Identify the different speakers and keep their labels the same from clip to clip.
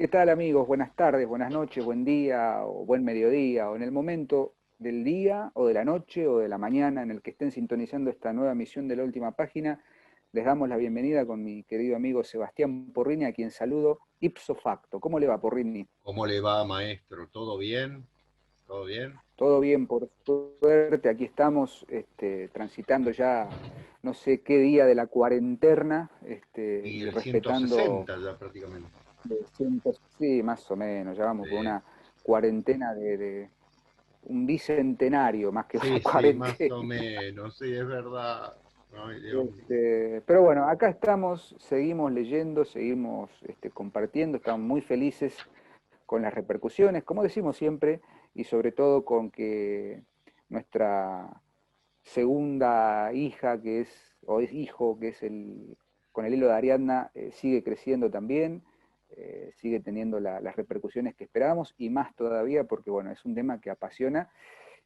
Speaker 1: ¿Qué tal amigos? Buenas tardes, buenas noches, buen día o buen mediodía o en el momento del día o de la noche o de la mañana en el que estén sintonizando esta nueva emisión de La Última Página. Les damos la bienvenida con mi querido amigo Sebastián Porrini, a quien saludo ipso facto. ¿Cómo le va, Porrini?
Speaker 2: ¿Cómo le va, maestro? ¿Todo bien? ¿Todo bien?
Speaker 1: Todo bien, por suerte. Aquí estamos transitando ya no sé qué día de la cuarentena
Speaker 2: Y
Speaker 1: y
Speaker 2: el
Speaker 1: respetando.
Speaker 2: 160 ya prácticamente.
Speaker 1: Sí, más o menos, ya vamos por
Speaker 2: Sí,
Speaker 1: una cuarentena de un bicentenario más que una
Speaker 2: sí, sí, más
Speaker 1: cuarentena.
Speaker 2: o menos, sí, es verdad. Ay, Dios mío.
Speaker 1: Pero bueno, acá estamos, seguimos leyendo, seguimos compartiendo, estamos muy felices con las repercusiones, como decimos siempre, y sobre todo con que nuestra segunda hija, o es hijo, que es con el hilo de Ariadna, sigue creciendo también, sigue teniendo las repercusiones que esperábamos, y más todavía porque, bueno, es un tema que apasiona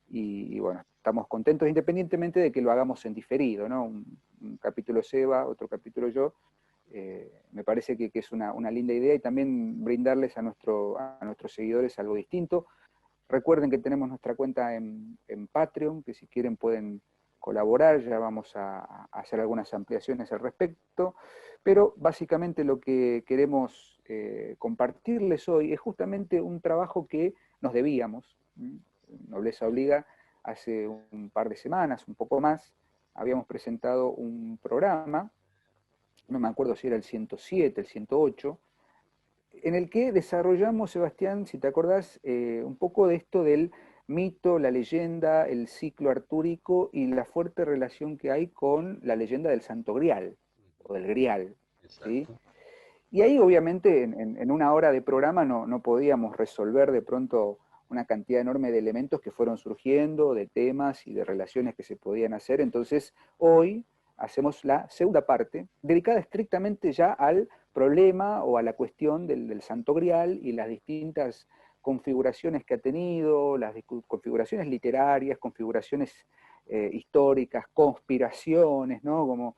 Speaker 1: y, bueno, estamos contentos independientemente de que lo hagamos en diferido, ¿no? Un capítulo Seba, otro capítulo yo. Me parece que es una linda idea y también brindarles a nuestros seguidores algo distinto. Recuerden que tenemos nuestra cuenta en Patreon, que si quieren pueden colaborar, ya vamos a hacer algunas ampliaciones al respecto, pero básicamente lo que queremos compartirles hoy es justamente un trabajo que nos debíamos. Nobleza Obliga, hace un par de semanas, un poco más, habíamos presentado un programa, no me acuerdo si era el 107, el 108, en el que desarrollamos, Sebastián, si te acordás, un poco de esto del mito, la leyenda, el ciclo artúrico y la fuerte relación que hay con la leyenda del Santo Grial, o del Grial, ¿sí?
Speaker 2: Exacto.
Speaker 1: Y ahí obviamente en una hora de programa no podíamos resolver de pronto una cantidad enorme de elementos que fueron surgiendo, de temas y de relaciones que se podían hacer. Entonces hoy hacemos la segunda parte, dedicada estrictamente ya al problema o a la cuestión del Santo Grial y las distintas configuraciones que ha tenido, las configuraciones literarias, configuraciones históricas, conspiraciones, ¿no? Como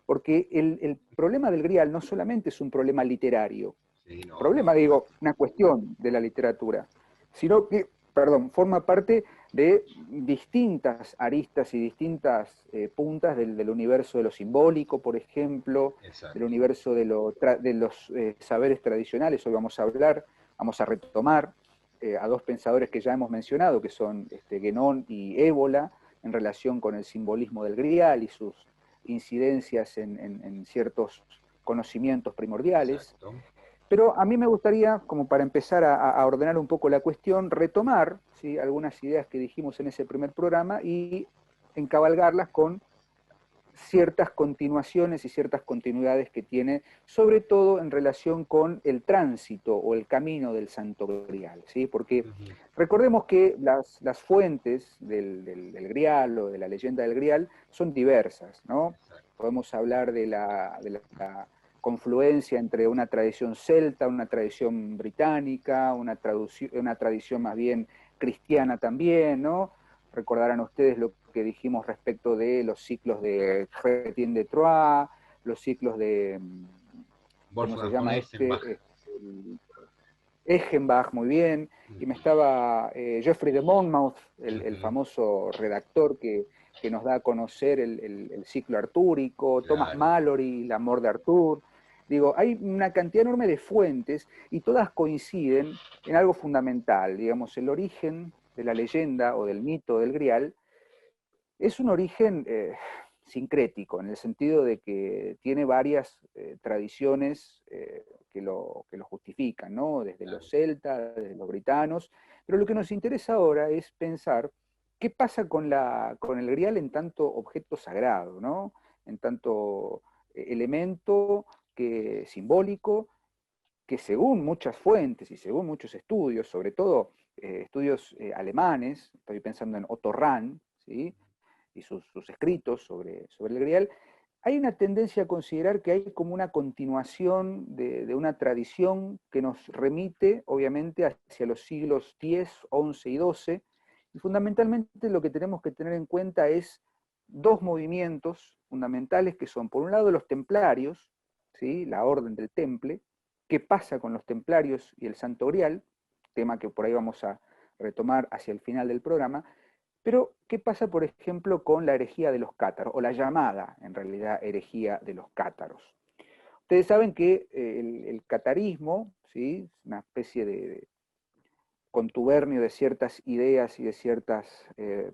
Speaker 1: porque el problema del Grial no solamente es un problema literario,
Speaker 2: Sí, no,
Speaker 1: problema
Speaker 2: no.
Speaker 1: digo, una cuestión de la literatura, sino que, perdón, forma parte de distintas aristas y distintas puntas del universo de lo simbólico, por ejemplo, del
Speaker 2: Exacto.
Speaker 1: universo de los saberes tradicionales. Hoy vamos a hablar, vamos a retomar a dos pensadores que ya hemos mencionado, que son Guénon y Ébola, en relación con el simbolismo del Grial y sus incidencias en ciertos conocimientos primordiales.
Speaker 2: Exacto.
Speaker 1: Pero a mí me gustaría, como para empezar a ordenar un poco la cuestión, retomar, ¿sí?, algunas ideas que dijimos en ese primer programa y encabalgarlas con ciertas continuaciones y ciertas continuidades que tiene, sobre todo en relación con el tránsito o el camino del Santo Grial, ¿sí? Porque
Speaker 2: Ujú.
Speaker 1: recordemos que las fuentes del Grial o de la leyenda del Grial son diversas, ¿no?
Speaker 2: Exacto.
Speaker 1: Podemos hablar de la confluencia entre una tradición celta, una tradición británica, una tradición más bien cristiana también, ¿no? Recordarán ustedes lo que dijimos respecto de los ciclos de Chrétien de Troyes, los ciclos de, ¿cómo se
Speaker 2: Wolfgang von
Speaker 1: llama
Speaker 2: Eschenbach.
Speaker 1: Echenbach, muy bien, y me
Speaker 2: Ujú.
Speaker 1: estaba Geoffrey de Monmouth, el
Speaker 2: Ujú.
Speaker 1: famoso redactor que nos da a conocer el ciclo artúrico, Thomas
Speaker 2: Claro.
Speaker 1: Malory, el amor de Artur. Digo, hay una cantidad enorme de fuentes y todas coinciden en algo fundamental, digamos, el origen de la leyenda o del mito del Grial es un origen sincrético, en el sentido de que tiene varias tradiciones que lo justifican, ¿no? Desde
Speaker 2: Claro.
Speaker 1: los celtas, desde los britanos, pero lo que nos interesa ahora es pensar qué pasa con el grial en tanto objeto sagrado, ¿no? En tanto elemento simbólico que según muchas fuentes y según muchos estudios, sobre todo estudios alemanes, estoy pensando en Otto Rahn, ¿sí?, y sus escritos sobre el Grial, hay una tendencia a considerar que hay como una continuación de una tradición que nos remite, obviamente, hacia los siglos X, XI y XII, y fundamentalmente lo que tenemos que tener en cuenta es dos movimientos fundamentales que son, por un lado, los templarios, ¿sí?, la orden del temple, qué pasa con los templarios y el Santo Grial, tema que por ahí vamos a retomar hacia el final del programa, pero ¿qué pasa, por ejemplo, con la herejía de los cátaros, o la llamada, en realidad, herejía de los cátaros? Ustedes saben que el catarismo, ¿sí?, es una especie de contubernio de ciertas ideas y de ciertas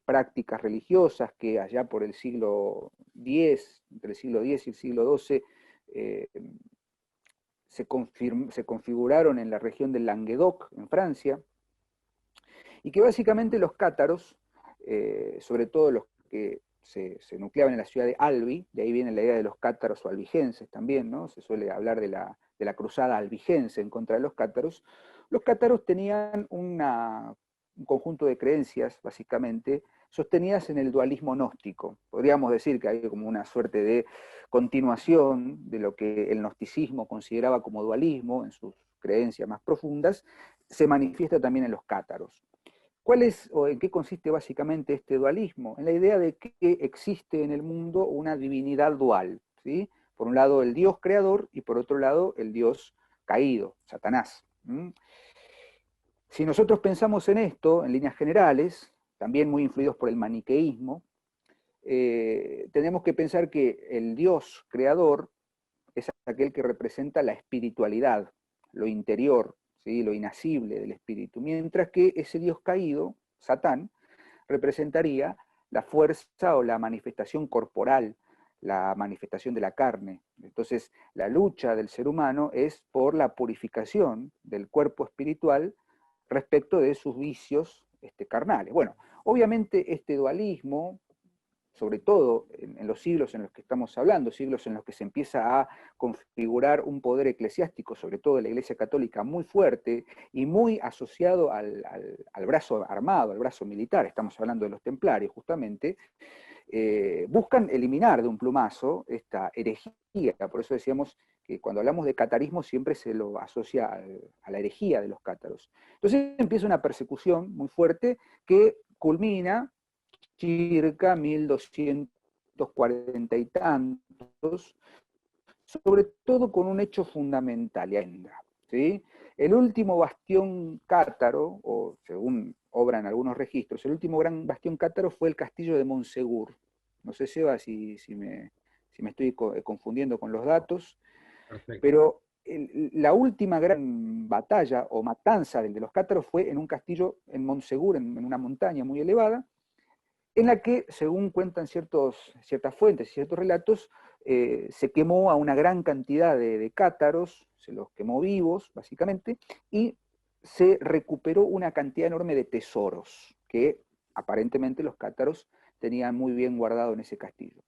Speaker 1: prácticas religiosas que allá por el siglo X, entre el siglo X y el siglo XII, eh, se configuraron en la región del Languedoc, en Francia, y que básicamente los cátaros, sobre todo los que se nucleaban en la ciudad de Albi, de ahí viene la idea de los cátaros o albigenses también, ¿no? Se suele hablar de la cruzada albigense en contra de los cátaros tenían un conjunto de creencias, básicamente, sostenidas en el dualismo gnóstico. Podríamos decir que hay como una suerte de continuación de lo que el gnosticismo consideraba como dualismo en sus creencias más profundas, se manifiesta también en los cátaros. ¿Cuál es o en qué consiste básicamente este dualismo? En la idea de que existe en el mundo una divinidad dual, ¿sí? Por un lado el Dios creador y por otro lado el Dios caído, Satanás. Si nosotros pensamos en esto, en líneas generales, también muy influidos por el maniqueísmo, tenemos que pensar que el Dios creador es aquel que representa la espiritualidad, lo interior, ¿sí?, lo inacible del espíritu, mientras que ese Dios caído, Satán, representaría la fuerza o la manifestación corporal, la manifestación de la carne. Entonces, la lucha del ser humano es por la purificación del cuerpo espiritual respecto de sus vicios carnales. Bueno, obviamente este dualismo, sobre todo en los siglos en los que estamos hablando, siglos en los que se empieza a configurar un poder eclesiástico, sobre todo de la Iglesia Católica, muy fuerte y muy asociado al brazo armado, al brazo militar, estamos hablando de los templarios justamente, buscan eliminar de un plumazo esta herejía. Por eso decíamos que cuando hablamos de catarismo siempre se lo asocia a la herejía de los cátaros. Entonces empieza una persecución muy fuerte que culmina circa 1240 y tantos, sobre todo con un hecho fundamental, ¿sí? El último bastión cátaro, o según obran algunos registros, el último gran bastión cátaro fue el castillo de Monsegur. No sé, Seba, si me estoy confundiendo con los datos,
Speaker 2: Perfecto.
Speaker 1: pero la última gran batalla o matanza de los cátaros fue en un castillo en Monsegur, en una montaña muy elevada, en la que, según cuentan ciertas fuentes y ciertos relatos, se quemó a una gran cantidad de cátaros, se los quemó vivos, básicamente, y se recuperó una cantidad enorme de tesoros que aparentemente los cátaros tenían muy bien guardado en ese castillo.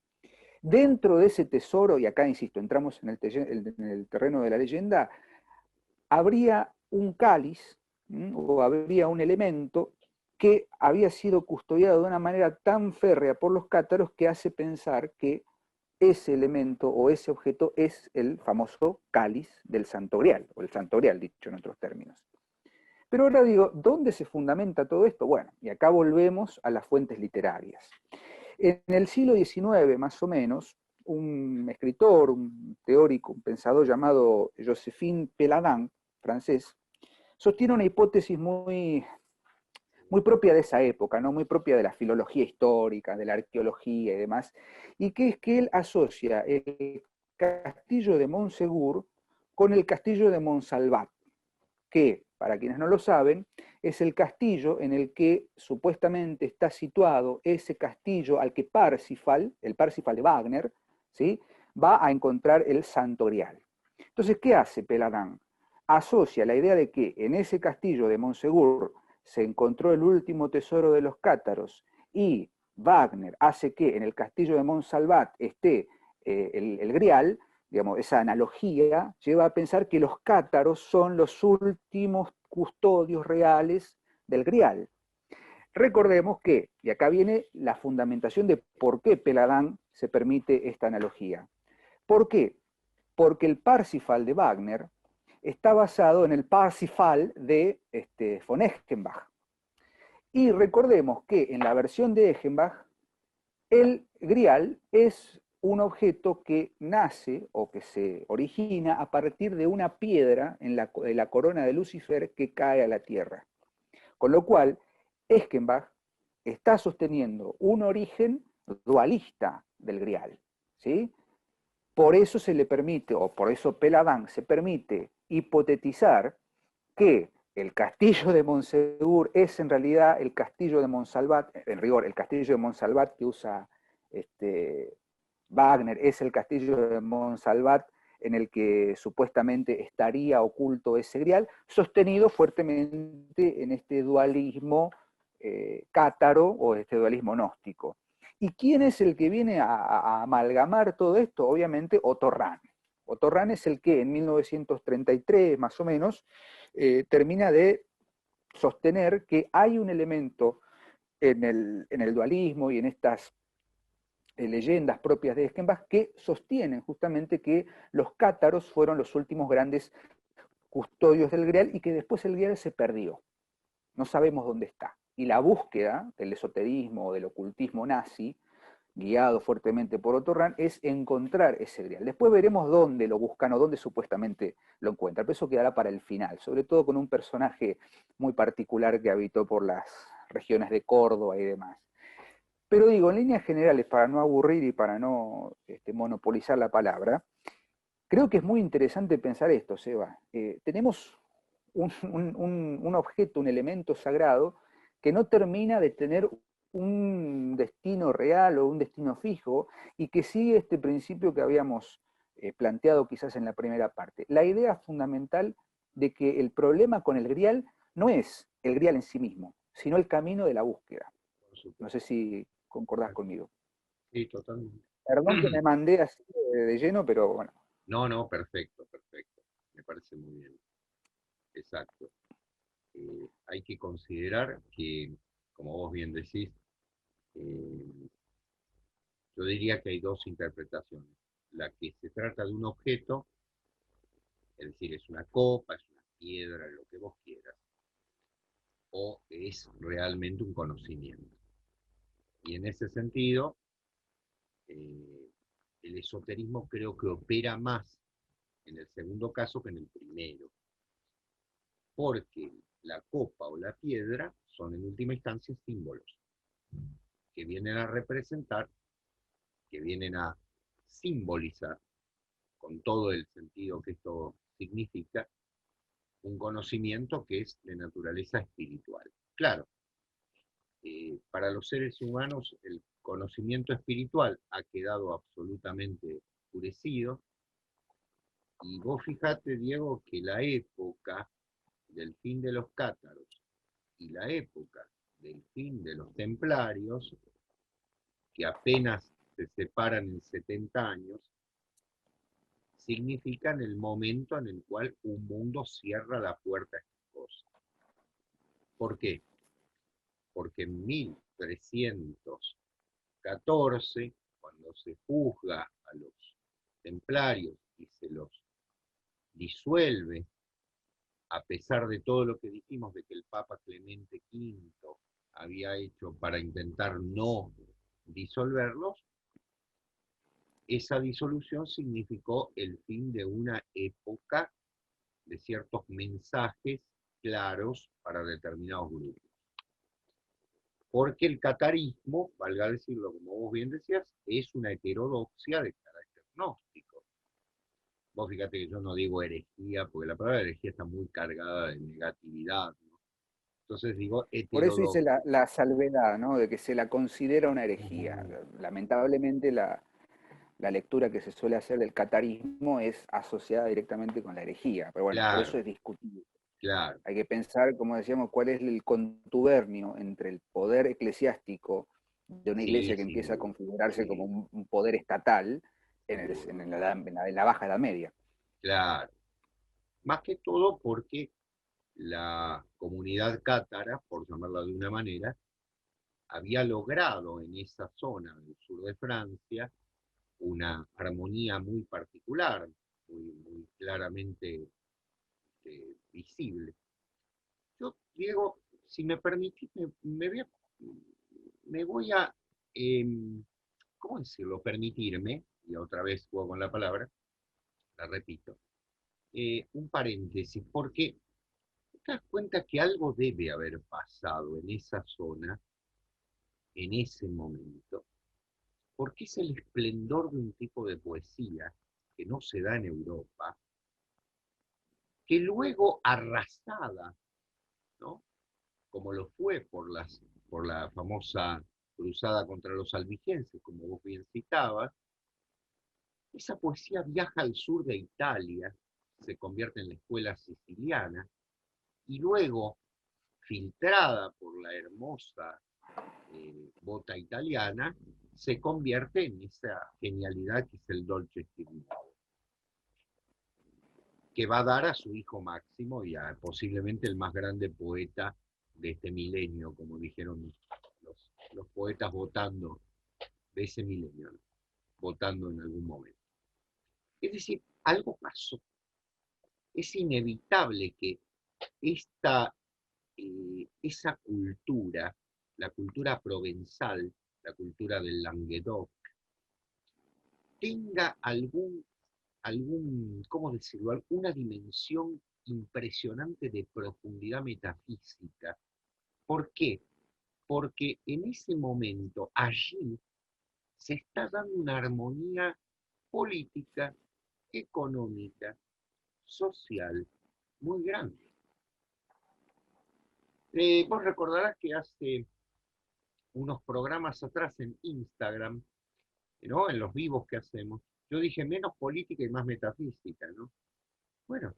Speaker 1: Dentro de ese tesoro, y acá insisto, entramos en el terreno de la leyenda, habría un cáliz, o habría un elemento que había sido custodiado de una manera tan férrea por los cátaros que hace pensar que ese elemento o ese objeto es el famoso cáliz del Santo Grial, o el Santo Grial, dicho en otros términos. Pero ahora digo, ¿dónde se fundamenta todo esto? Bueno, y acá volvemos a las fuentes literarias. En el siglo XIX, más o menos, un escritor, un teórico, un pensador llamado Joséphine Péladan, francés, sostiene una hipótesis muy propia de esa época, ¿no? Muy propia de la filología histórica, de la arqueología y demás, y que es que él asocia el castillo de Monsegur con el castillo de Monsalvat, que, para quienes no lo saben, es el castillo en el que supuestamente está situado ese castillo al que Parsifal, el Parsifal de Wagner, ¿sí?, va a encontrar el Santo Grial. Entonces, ¿qué hace Péladan? Asocia la idea de que en ese castillo de Monsegur se encontró el último tesoro de los cátaros y Wagner hace que en el castillo de Monsalvat esté el Grial. Digamos, esa analogía lleva a pensar que los cátaros son los últimos custodios reales del Grial. Recordemos que, y acá viene la fundamentación de por qué Péladan se permite esta analogía. ¿Por qué? Porque el Parsifal de Wagner está basado en el Parsifal de von Eschenbach. Y recordemos que en la versión de Eschenbach, el Grial es un objeto que nace o que se origina a partir de una piedra de la corona de Lucifer que cae a la Tierra. Con lo cual, Eschenbach está sosteniendo un origen dualista del Grial, ¿sí? Por eso se le permite, o por eso Peladán se permite hipotetizar que el castillo de Monsegur es en realidad el castillo de Monsalvat, en rigor, el castillo de Monsalvat que usa Wagner es el castillo de Monsalvat en el que supuestamente estaría oculto ese grial, sostenido fuertemente en este dualismo cátaro o este dualismo gnóstico. ¿Y quién es el que viene a amalgamar todo esto? Obviamente Otto Rahn. Otto Rahn es el que en 1933, más o menos, termina de sostener que hay un elemento en el dualismo y en estas leyendas propias de Eschenbach que sostienen justamente que los cátaros fueron los últimos grandes custodios del Grial y que después el Grial se perdió. No sabemos dónde está. Y la búsqueda del esoterismo o del ocultismo nazi, guiado fuertemente por Otto Rahn, es encontrar ese Grial. Después veremos dónde lo buscan o dónde supuestamente lo encuentran, pero eso quedará para el final, sobre todo con un personaje muy particular que habitó por las regiones de Córdoba y demás. Pero digo, en líneas generales, para no aburrir y para no monopolizar la palabra, creo que es muy interesante pensar esto, Seba. Tenemos un objeto, un elemento sagrado que no termina de tener un destino real o un destino fijo y que sigue este principio que habíamos planteado quizás en la primera parte. La idea fundamental de que el problema con el grial no es el grial en sí mismo, sino el camino de la búsqueda. No sé si concordás conmigo.
Speaker 2: Sí, totalmente.
Speaker 1: Perdón que me mandé así de lleno, pero bueno.
Speaker 2: No, no, perfecto, perfecto. Me parece muy bien. Exacto. Hay que considerar que, como vos bien decís, eh, yo diría que hay dos interpretaciones. La que se trata de un objeto, es decir, es una copa, es una piedra, lo que vos quieras, o es realmente un conocimiento. Y en ese sentido, eh, el esoterismo creo que opera más en el segundo caso que en el primero, porque la copa o la piedra son en última instancia símbolos que vienen a representar, que vienen a simbolizar, con todo el sentido que esto significa, un conocimiento que es de naturaleza espiritual. Claro, para los seres humanos el conocimiento espiritual ha quedado absolutamente oscurecido, y vos fijate, Diego, que la época del fin de los cátaros y la época del fin de los templarios, que apenas se separan en 70 años, significan el momento en el cual un mundo cierra la puerta a estas cosas. ¿Por qué? Porque en 1314, cuando se juzga a los templarios y se los disuelve, a pesar de todo lo que dijimos de que el Papa Clemente V había hecho para intentar no disolverlos, esa disolución significó el fin de una época de ciertos mensajes claros para determinados grupos. Porque el catarismo, valga decirlo como vos bien decías, es una heterodoxia de carácter gnóstico. Vos fíjate que yo no digo herejía, porque la palabra herejía está muy cargada de negatividad, ¿no? Entonces digo
Speaker 1: Por eso hice
Speaker 2: heterodoxia.
Speaker 1: la salvedad, ¿no? De que se la considera una herejía. Lamentablemente la lectura que se suele hacer del catarismo es asociada directamente con la herejía, pero bueno, por eso
Speaker 2: Claro,
Speaker 1: es discutible.
Speaker 2: claro.
Speaker 1: Hay que pensar, como decíamos, cuál es el contubernio entre el poder eclesiástico de una
Speaker 2: Sí,
Speaker 1: iglesia que
Speaker 2: sin
Speaker 1: empieza a
Speaker 2: duda.
Speaker 1: configurarse como
Speaker 2: Sí,
Speaker 1: un poder estatal
Speaker 2: sin duda.
Speaker 1: en la Baja Edad Media.
Speaker 2: Claro. Más que todo porque la comunidad cátara, por llamarla de una manera, había logrado en esa zona del sur de Francia una armonía muy particular, muy claramente visible. Yo, Diego, si me permitís, me voy a, ¿cómo decirlo? Permitirme. y otra vez juego con la palabra, la repito, un paréntesis, porque te das cuenta que algo debe haber pasado en esa zona, en ese momento, porque es el esplendor de un tipo de poesía que no se da en Europa, que luego arrasada, ¿no? Como lo fue por la famosa cruzada contra los albigenses, como vos bien citabas, esa poesía viaja al sur de Italia, se convierte en la escuela siciliana, y luego, filtrada por la hermosa bota italiana, se convierte en esa genialidad que es el Dolce Stil Nuovo, que va a dar a su hijo Máximo y a posiblemente el más grande poeta de este milenio, como dijeron los poetas votando de ese milenio, ¿no? Votando en algún momento. Es decir, algo pasó. Es inevitable que esa cultura, la cultura provenzal, la cultura del Languedoc, tenga ¿cómo decirlo? Alguna dimensión impresionante de profundidad metafísica. ¿Por qué? Porque en ese momento, allí, se está dando una armonía política, económica, social, muy grande. Vos recordarás que hace unos programas atrás en Instagram, ¿no? En los vivos que hacemos, yo dije menos política y más metafísica, ¿no? Bueno,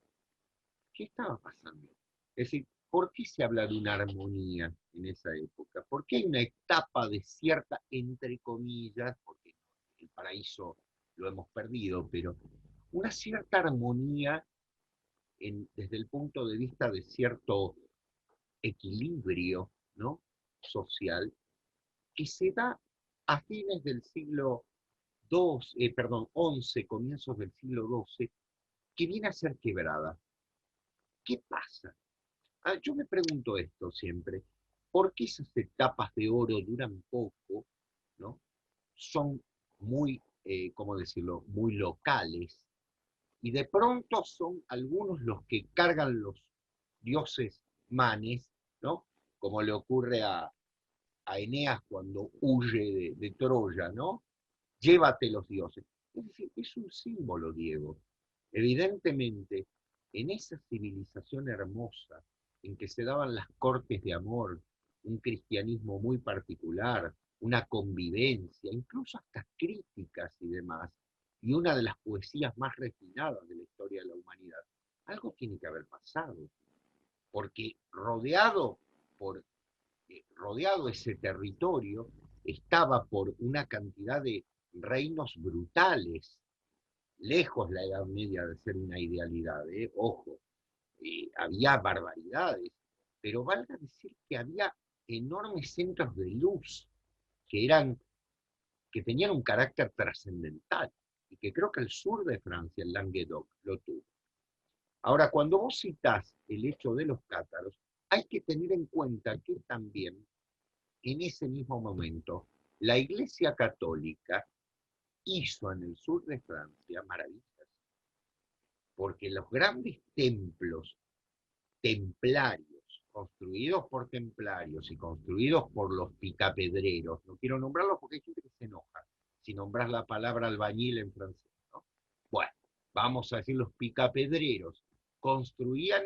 Speaker 2: ¿qué estaba pasando? Es decir, ¿por qué se habla de una armonía en esa época? ¿Por qué hay una etapa de cierta, entre comillas, porque el paraíso lo hemos perdido, pero una cierta armonía desde el punto de vista de cierto equilibrio, ¿no? Social, que se da a fines del siglo XI, comienzos del siglo XII, que viene a ser quebrada. ¿Qué pasa? Yo me pregunto esto siempre, ¿por qué esas etapas de oro duran poco, ¿no? Son muy, ¿cómo decirlo?, muy locales, y de pronto son algunos los que cargan los dioses manes, ¿no? Como le ocurre a Eneas cuando huye de Troya, ¿no? Llévate los dioses. Es decir, es un símbolo, Diego. Evidentemente, en esa civilización hermosa, en que se daban las cortes de amor, un cristianismo muy particular, una convivencia, incluso hasta críticas y demás, y una de las poesías más refinadas de la historia de la humanidad, algo tiene que haber pasado, porque rodeado ese territorio estaba por una cantidad de reinos brutales, lejos la Edad Media de ser una idealidad, ojo, había barbaridades, pero valga decir que había enormes centros de luz que que tenían un carácter trascendental y que creo que el sur de Francia, el Languedoc, lo tuvo. Ahora, cuando vos citás el hecho de los cátaros, hay que tener en cuenta que también en ese mismo momento la Iglesia Católica hizo en el sur de Francia maravillas, porque los grandes templos templarios, construidos por templarios y construidos por los picapedreros, no quiero nombrarlos porque hay gente que se enoja si nombras la palabra albañil en francés, ¿no? Bueno, vamos a decir los picapedreros, construían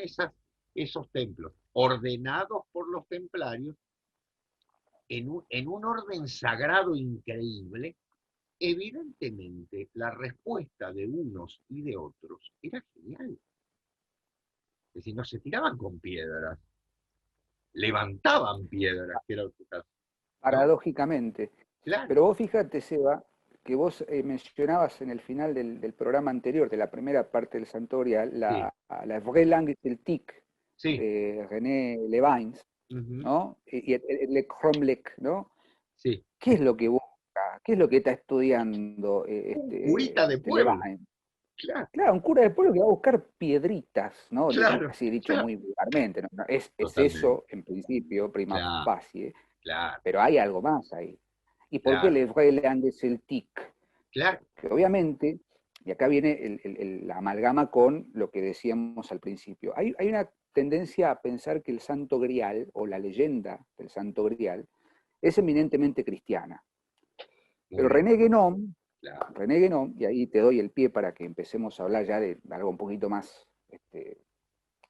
Speaker 2: esos templos ordenados por los templarios en un orden sagrado increíble. Evidentemente, la respuesta de unos y de otros era genial. Es decir, no se tiraban con piedras, levantaban piedras, que era lo que está, ¿no?
Speaker 1: Paradójicamente.
Speaker 2: Claro,
Speaker 1: Pero vos fíjate, Seba, que vos mencionabas en el final del programa anterior, de la primera parte del Santorial,
Speaker 2: sí,
Speaker 1: la vraie langue celtique
Speaker 2: sí,
Speaker 1: de René Levins,
Speaker 2: uh-huh,
Speaker 1: ¿no? Y Le Cromlech, ¿no?
Speaker 2: sí.
Speaker 1: ¿Qué es lo que busca? ¿Qué es lo que está estudiando
Speaker 2: Un curita de pueblo,
Speaker 1: Levine?
Speaker 2: claro,
Speaker 1: Claro, un cura del pueblo que va a buscar piedritas, ¿no?
Speaker 2: claro,
Speaker 1: Así dicho
Speaker 2: claro,
Speaker 1: muy vulgarmente, ¿no? Es
Speaker 2: totalmente,
Speaker 1: eso, en principio, prima
Speaker 2: claro,
Speaker 1: facie,
Speaker 2: claro,
Speaker 1: pero hay algo más ahí. ¿Y por qué
Speaker 2: claro.
Speaker 1: le Vreeland de Celtic?
Speaker 2: Claro.
Speaker 1: Que obviamente, y acá viene la amalgama con lo que decíamos al principio, hay una tendencia a pensar que el Santo Grial, o la leyenda del Santo Grial, es eminentemente cristiana.
Speaker 2: Muy
Speaker 1: Pero
Speaker 2: bien. Claro.
Speaker 1: René Guénon, y ahí te doy el pie para que empecemos a hablar ya de algo un poquito más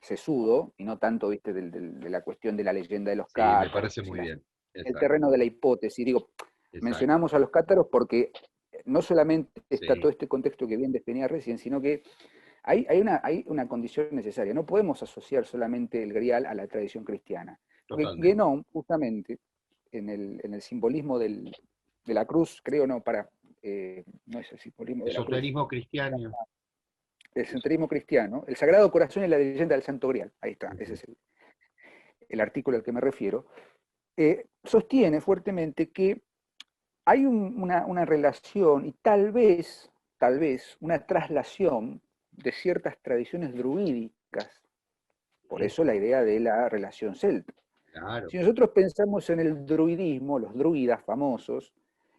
Speaker 1: sesudo, y no tanto, viste, de la cuestión de la leyenda de los
Speaker 2: Sí, me
Speaker 1: cátaros,
Speaker 2: parece muy bien.
Speaker 1: el
Speaker 2: Exacto,
Speaker 1: terreno de la hipótesis. Digo,
Speaker 2: exacto.
Speaker 1: mencionamos a los cátaros porque no solamente está todo
Speaker 2: Sí,
Speaker 1: este contexto que bien definía recién, sino que hay una condición necesaria. No podemos asociar solamente el grial a la tradición cristiana. Porque
Speaker 2: totalmente.
Speaker 1: Guénon, justamente, en el simbolismo de la cruz, creo, no, no es el simbolismo de la cruz,
Speaker 2: Esoterismo cristiano.
Speaker 1: el centrismo cristiano, el Sagrado Corazón y la leyenda del Santo Grial, ahí está, ese
Speaker 2: Ujú.
Speaker 1: es el artículo al que me refiero, sostiene fuertemente que hay una relación y tal vez, una traslación de ciertas tradiciones druídicas, por
Speaker 2: Sí,
Speaker 1: eso la idea de la relación celta.
Speaker 2: claro.
Speaker 1: Si nosotros pensamos en el druidismo, los druidas famosos,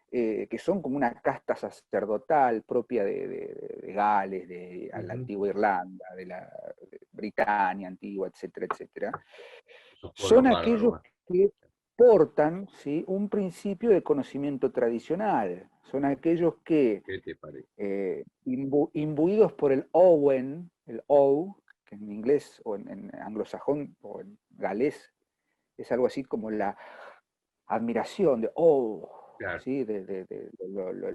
Speaker 1: que son como una casta sacerdotal propia de Gales, de la
Speaker 2: Ujú.
Speaker 1: antigua Irlanda, de Britania antigua, etcétera, etcétera,
Speaker 2: Esos pueblos
Speaker 1: son
Speaker 2: bárbaros.
Speaker 1: aquellos
Speaker 2: Bueno,
Speaker 1: que portan, ¿sí?, un principio de conocimiento tradicional, son aquellos que,
Speaker 2: ¿qué te parece?
Speaker 1: imbuidos por el Owen, el O, que en inglés o en anglosajón o en galés es algo así como la admiración de, oh,
Speaker 2: Claro.
Speaker 1: ¿sí?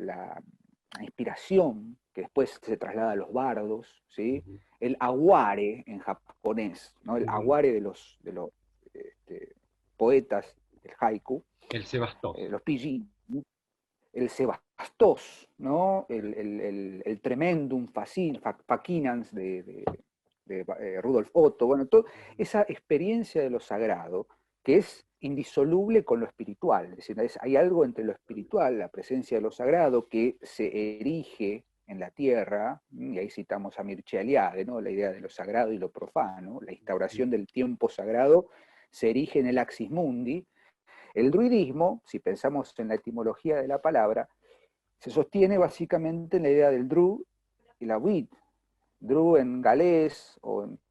Speaker 1: La inspiración que después se traslada a los bardos, ¿sí?
Speaker 2: Ujú,
Speaker 1: El aguare en japonés, ¿no? El
Speaker 2: ujú.
Speaker 1: aguare de los este, poetas del haiku,
Speaker 2: El Sebastos.
Speaker 1: los piji, el sebastos, ¿no?
Speaker 2: Claro.
Speaker 1: El tremendum facinans Rudolf Otto, bueno, toda
Speaker 2: Ujú.
Speaker 1: esa experiencia de lo sagrado que es indisoluble con lo espiritual, es decir, hay algo entre lo espiritual, la presencia de lo sagrado que se erige en la tierra, y ahí citamos a Mircea Eliade, ¿no? La idea de lo sagrado y lo profano, la instauración del tiempo sagrado se erige en el axis mundi. El druidismo, si pensamos en la etimología de la palabra, se sostiene básicamente en la idea del dru y la wid. Dru en galés,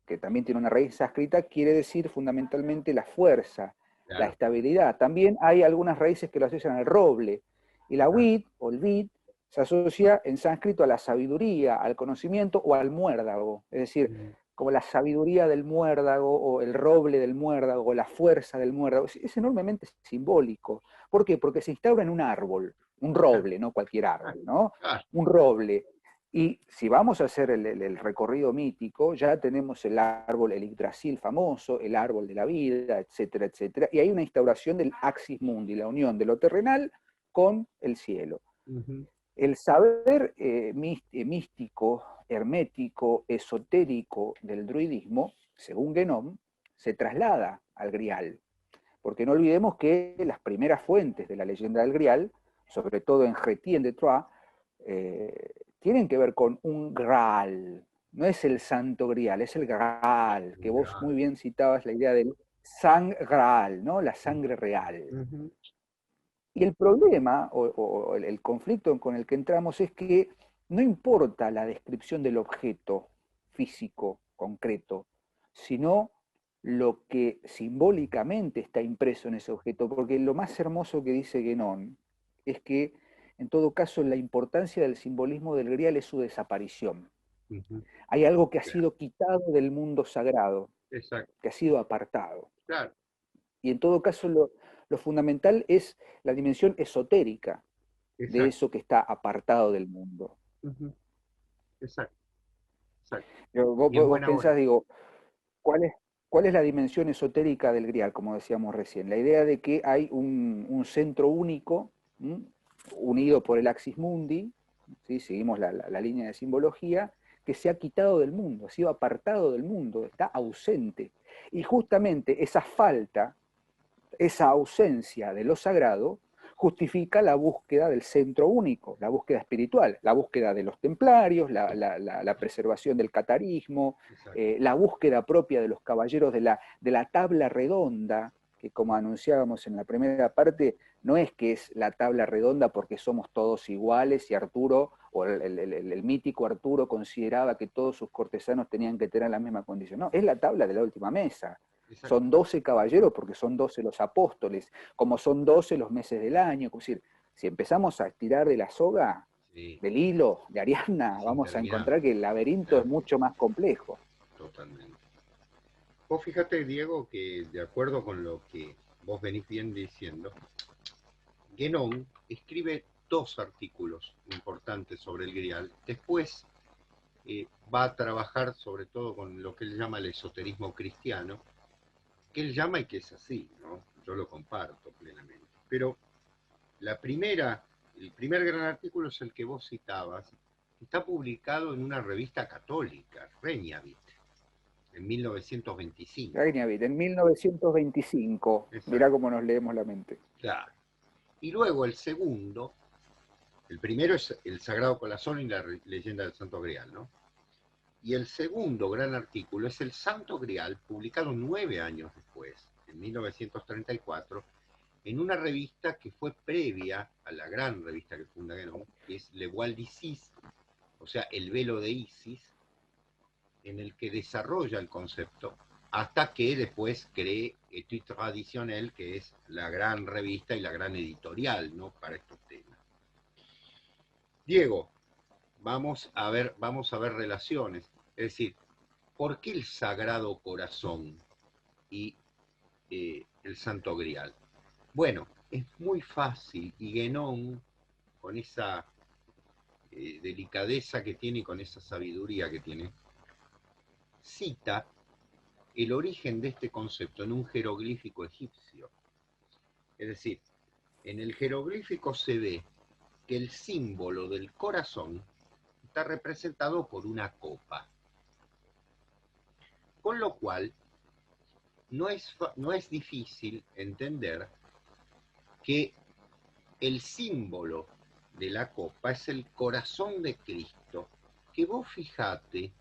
Speaker 1: que también tiene una raíz sánscrita, quiere decir fundamentalmente la fuerza, la
Speaker 2: Claro.
Speaker 1: estabilidad. También hay algunas raíces que lo asocian al roble. Y la
Speaker 2: Claro.
Speaker 1: wid, o el vid, se asocia en sánscrito a la sabiduría, al conocimiento o al muérdago. Es decir,
Speaker 2: Ujú.
Speaker 1: como la sabiduría del muérdago, o el roble del muérdago, o la fuerza del muérdago. Es enormemente simbólico. ¿Por qué? Porque se instaura en un árbol, un
Speaker 2: Claro.
Speaker 1: roble, no cualquier árbol, ¿no?
Speaker 2: Claro.
Speaker 1: Un roble. Y si vamos a hacer el recorrido mítico, ya tenemos el árbol, el Yggdrasil famoso, el árbol de la vida, etcétera, etcétera. Y hay una instauración del axis mundi, la unión de lo terrenal con el cielo.
Speaker 2: Ujú.
Speaker 1: El saber místico, hermético, esotérico del druidismo, según Guénon, se traslada al Grial. Porque no olvidemos que las primeras fuentes de la leyenda del Grial, sobre todo en Chrétien de Troyes, tienen que ver con un Graal. No es el Santo Grial, es el Graal, que vos muy
Speaker 2: Claro.
Speaker 1: bien citabas la idea del Sang Graal, ¿no? La
Speaker 2: Ujú.
Speaker 1: sangre real.
Speaker 2: Ujú.
Speaker 1: Y el problema o el conflicto con el que entramos es que no importa la descripción del objeto físico, concreto, sino lo que simbólicamente está impreso en ese objeto, porque lo más hermoso que dice Guénon es que, en todo caso, la importancia del simbolismo del grial es su desaparición.
Speaker 2: Ujú.
Speaker 1: Hay algo que ha
Speaker 2: Claro.
Speaker 1: sido quitado del mundo sagrado,
Speaker 2: Exacto.
Speaker 1: que ha sido apartado.
Speaker 2: Claro.
Speaker 1: Y en todo caso, lo fundamental es la dimensión esotérica de
Speaker 2: Exacto.
Speaker 1: eso que está apartado del mundo.
Speaker 2: Ujú. Exacto. Exacto. Y en
Speaker 1: Vos
Speaker 2: buena hora.
Speaker 1: pensás, digo, ¿cuál es, ¿cuál es la dimensión esotérica del grial, como decíamos recién? La idea de que hay un centro único, ¿m? Unido por el axis mundi, ¿sí? Seguimos la línea de simbología, que se ha quitado del mundo, ha sido apartado del mundo, está ausente. Y justamente esa falta, esa ausencia de lo sagrado, justifica la búsqueda del centro único, la búsqueda espiritual, la búsqueda de los templarios, la preservación del catarismo,
Speaker 2: Exacto.
Speaker 1: la búsqueda propia de los caballeros de la tabla redonda, que como anunciábamos en la primera parte, no es que es la tabla redonda porque somos todos iguales y Arturo, o el mítico Arturo consideraba que todos sus cortesanos tenían que tener la misma condición. No, es la tabla de la última mesa. Son 12 caballeros porque son 12 los apóstoles, como son 12 los meses del año. Es decir, si empezamos a estirar de la soga,
Speaker 2: Sí,
Speaker 1: del hilo, de Ariadna,
Speaker 2: es
Speaker 1: vamos a
Speaker 2: interminable.
Speaker 1: encontrar que el laberinto es mucho más complejo.
Speaker 2: Totalmente. Vos fíjate, Diego, que de acuerdo con lo que vos venís bien diciendo, Guénon escribe dos artículos importantes sobre el Grial. Después va a trabajar sobre todo con lo que él llama el esoterismo cristiano, que él llama y que es así, ¿no? Yo lo comparto plenamente. Pero la primera, el primer gran artículo es el que vos citabas, está publicado en una revista católica, Reñavit, en 1925.
Speaker 1: Regnavit, en 1925, mirá
Speaker 2: Exacto.
Speaker 1: cómo nos leemos la mente.
Speaker 2: Claro. Y luego el segundo, el primero es el Sagrado Corazón y la leyenda del Santo Grial, ¿no? Y el segundo gran artículo es el Santo Grial, publicado 9 años después, en 1934, en una revista que fue previa a la gran revista que funda Guénon, que es Le Voile d'Isis, o sea, el velo de Isis, en el que desarrolla el concepto, hasta que después cree Etude Traditionnel, que es la gran revista y la gran editorial, ¿no?, para estos temas. Diego, vamos a ver relaciones. Es decir, ¿por qué el Sagrado Corazón y el Santo Grial? Bueno, es muy fácil y Guénon, con esa delicadeza que tiene y con esa sabiduría que tiene, cita el origen de este concepto en un jeroglífico egipcio. Es decir, en el jeroglífico se ve que el símbolo del corazón está representado por una copa. Con lo cual, no es difícil entender que el símbolo de la copa es el corazón de Cristo, que vos fíjate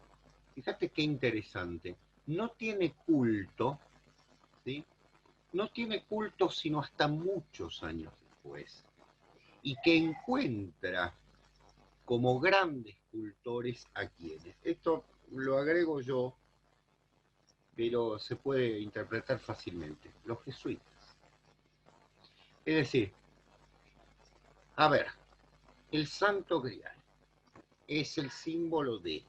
Speaker 2: qué interesante, no tiene culto, ¿sí? No tiene culto sino hasta muchos años después, y que encuentra como grandes cultores a quienes. Esto lo agrego yo, pero se puede interpretar fácilmente. Los jesuitas. Es decir, a ver, el Santo Grial es el símbolo de,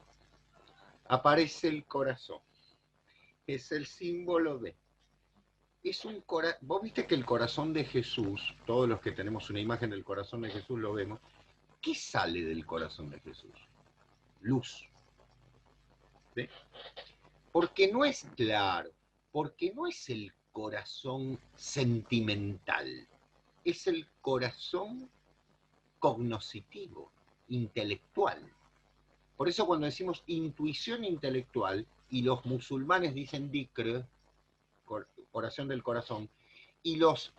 Speaker 2: aparece el corazón, es el símbolo de, es un corazón, vos viste que el corazón de Jesús, todos los que tenemos una imagen del corazón de Jesús lo vemos, ¿qué sale del corazón de Jesús? Luz. ¿Sí? Porque no es claro, porque no es el corazón sentimental, es el corazón cognoscitivo, intelectual. Por eso cuando decimos intuición intelectual, y los musulmanes dicen dhikr, oración del corazón, y los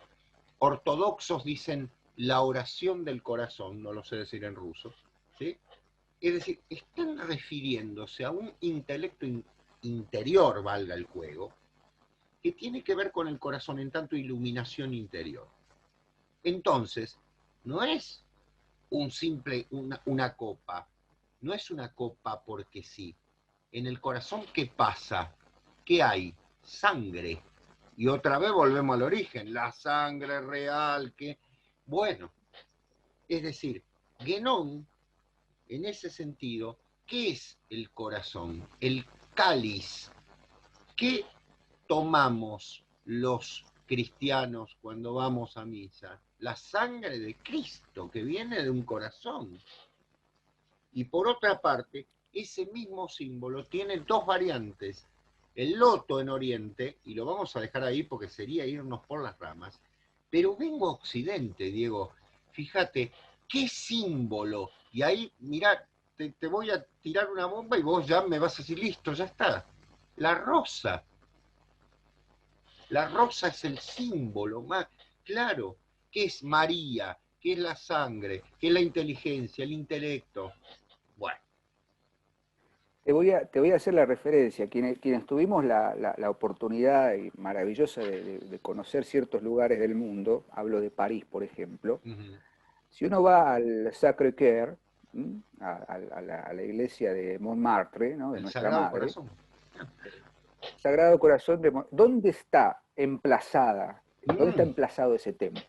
Speaker 2: ortodoxos dicen la oración del corazón, no lo sé decir en ruso, ¿sí? Es decir, están refiriéndose a un intelecto interior, valga el juego, que tiene que ver con el corazón en tanto iluminación interior. Entonces, no es una copa, no es una copa porque sí. En el corazón, ¿qué pasa? ¿Qué hay? Sangre. Y otra vez volvemos al origen, la sangre real, que... Bueno, es decir, Guénon, en ese sentido, ¿qué es el corazón? El cáliz. ¿Qué tomamos los cristianos cuando vamos a misa? La sangre de Cristo que viene de un corazón. Y por otra parte, ese mismo símbolo tiene dos variantes. El loto en Oriente, y lo vamos a dejar ahí porque sería irnos por las ramas, pero vengo a Occidente, Diego, fíjate, qué símbolo. Y ahí, mirá, te voy a tirar una bomba y vos ya me vas a decir, listo, ya está. La rosa. La rosa es el símbolo más claro, que es María, que es la sangre, que es la inteligencia, el intelecto. Bueno.
Speaker 1: te voy a hacer la referencia. Quienes tuvimos la oportunidad maravillosa de conocer ciertos lugares del mundo, hablo de París, por ejemplo,
Speaker 2: Ujú.
Speaker 1: si uno va al Sacré-Cœur, a la iglesia de Montmartre, ¿no? De
Speaker 2: El
Speaker 1: nuestra
Speaker 2: Sagrado
Speaker 1: madre,
Speaker 2: Corazón.
Speaker 1: Sagrado Corazón de ¿dónde está emplazada? ¿Dónde está
Speaker 2: Mm,
Speaker 1: emplazado ese templo?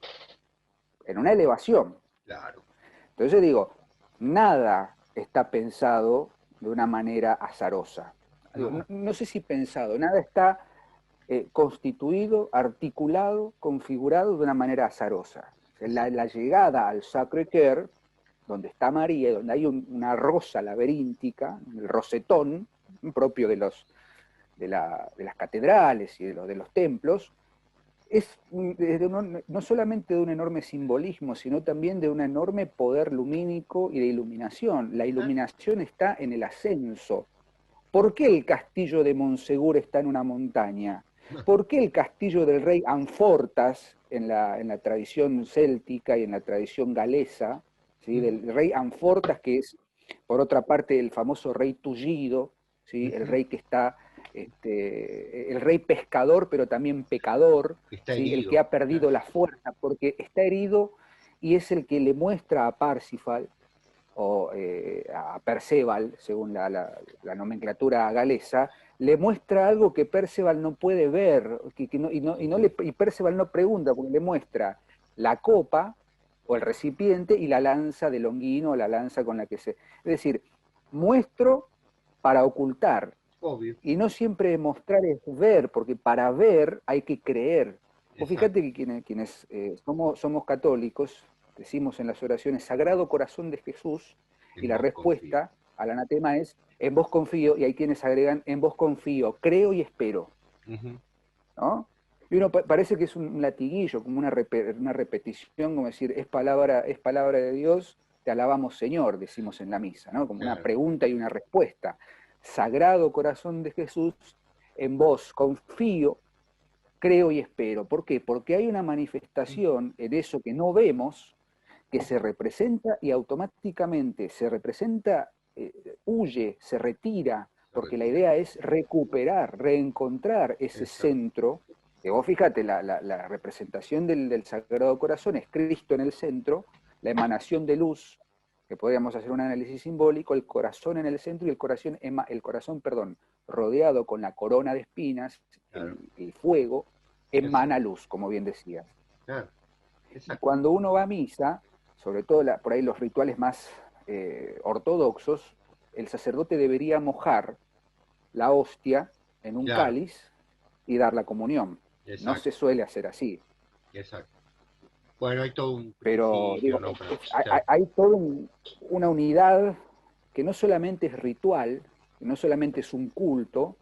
Speaker 1: En una elevación.
Speaker 2: claro.
Speaker 1: Entonces yo digo, nada está pensado de una manera azarosa. Digo, no,
Speaker 2: No,
Speaker 1: no sé si pensado, nada está constituido, articulado, configurado de una manera azarosa. La
Speaker 2: exacto.
Speaker 1: llegada al Sacré-Cœur, donde está María, donde hay una rosa laberíntica, el rosetón propio de las catedrales y de los templos, es no solamente de un enorme simbolismo, sino también de un enorme poder lumínico y de iluminación. La
Speaker 2: Claro.
Speaker 1: iluminación está en el ascenso. ¿Por qué el castillo de Monsegur está en una montaña? ¿Por qué el castillo del rey Anfortas, en la tradición céltica y en la tradición galesa, ¿sí?
Speaker 2: Ujú,
Speaker 1: Del rey Anfortas, que es, por otra parte, el famoso rey tullido, ¿sí? El
Speaker 2: ujú.
Speaker 1: rey que está, el rey pescador, pero también pecador,
Speaker 2: Está
Speaker 1: ¿sí? El que
Speaker 2: herido.
Speaker 1: ha perdido
Speaker 2: Claro.
Speaker 1: la fuerza, porque está herido y es el que le muestra a Parsifal o a Perceval, según la nomenclatura galesa, le muestra algo que Perceval no puede ver,
Speaker 2: Ujú.
Speaker 1: y Perceval no pregunta, porque le muestra la copa o el recipiente y la lanza de Longuino, o la lanza con la que se... Es decir, muestro para ocultar,
Speaker 2: Obvio.
Speaker 1: y no siempre mostrar es ver, porque para ver hay que creer. Vos fíjate
Speaker 2: Exacto.
Speaker 1: que quienes somos católicos, decimos en las oraciones, Sagrado Corazón de Jesús, y
Speaker 2: En
Speaker 1: la
Speaker 2: vos confío.
Speaker 1: respuesta al anatema es, en vos confío, y hay quienes agregan, en vos confío, creo y espero,
Speaker 2: Ujú.
Speaker 1: ¿no? Y uno parece que es un latiguillo, como una repetición, como decir, es palabra de Dios, te alabamos Señor, decimos en la misa, ¿no? Como una
Speaker 2: Claro.
Speaker 1: pregunta y una respuesta. Sagrado Corazón de Jesús, en vos confío, creo y espero. ¿Por qué? Porque hay una manifestación en eso que no vemos, que se representa y automáticamente se representa, huye, se retira,
Speaker 2: Se
Speaker 1: porque la
Speaker 2: retira.
Speaker 1: idea es recuperar, reencontrar ese
Speaker 2: Exacto.
Speaker 1: centro. Que vos fíjate, la representación del Sagrado Corazón es Cristo en el centro, la emanación de luz, que podríamos hacer un análisis simbólico, el corazón en el centro y el corazón, perdón, rodeado con la corona de espinas,
Speaker 2: Claro.
Speaker 1: el fuego, emana
Speaker 2: Exacto.
Speaker 1: luz, como bien decías.
Speaker 2: Claro.
Speaker 1: Y
Speaker 2: Exacto.
Speaker 1: cuando uno va a misa, sobre todo por ahí los rituales más ortodoxos, el sacerdote debería mojar la hostia en un
Speaker 2: Claro.
Speaker 1: cáliz y dar la comunión. No se
Speaker 2: Exacto.
Speaker 1: suele hacer así,
Speaker 2: Exacto. Bueno, hay todo un
Speaker 1: pero
Speaker 2: principio,
Speaker 1: digo,
Speaker 2: ¿no? Para
Speaker 1: hay toda una unidad que no solamente es ritual, que no solamente es un culto,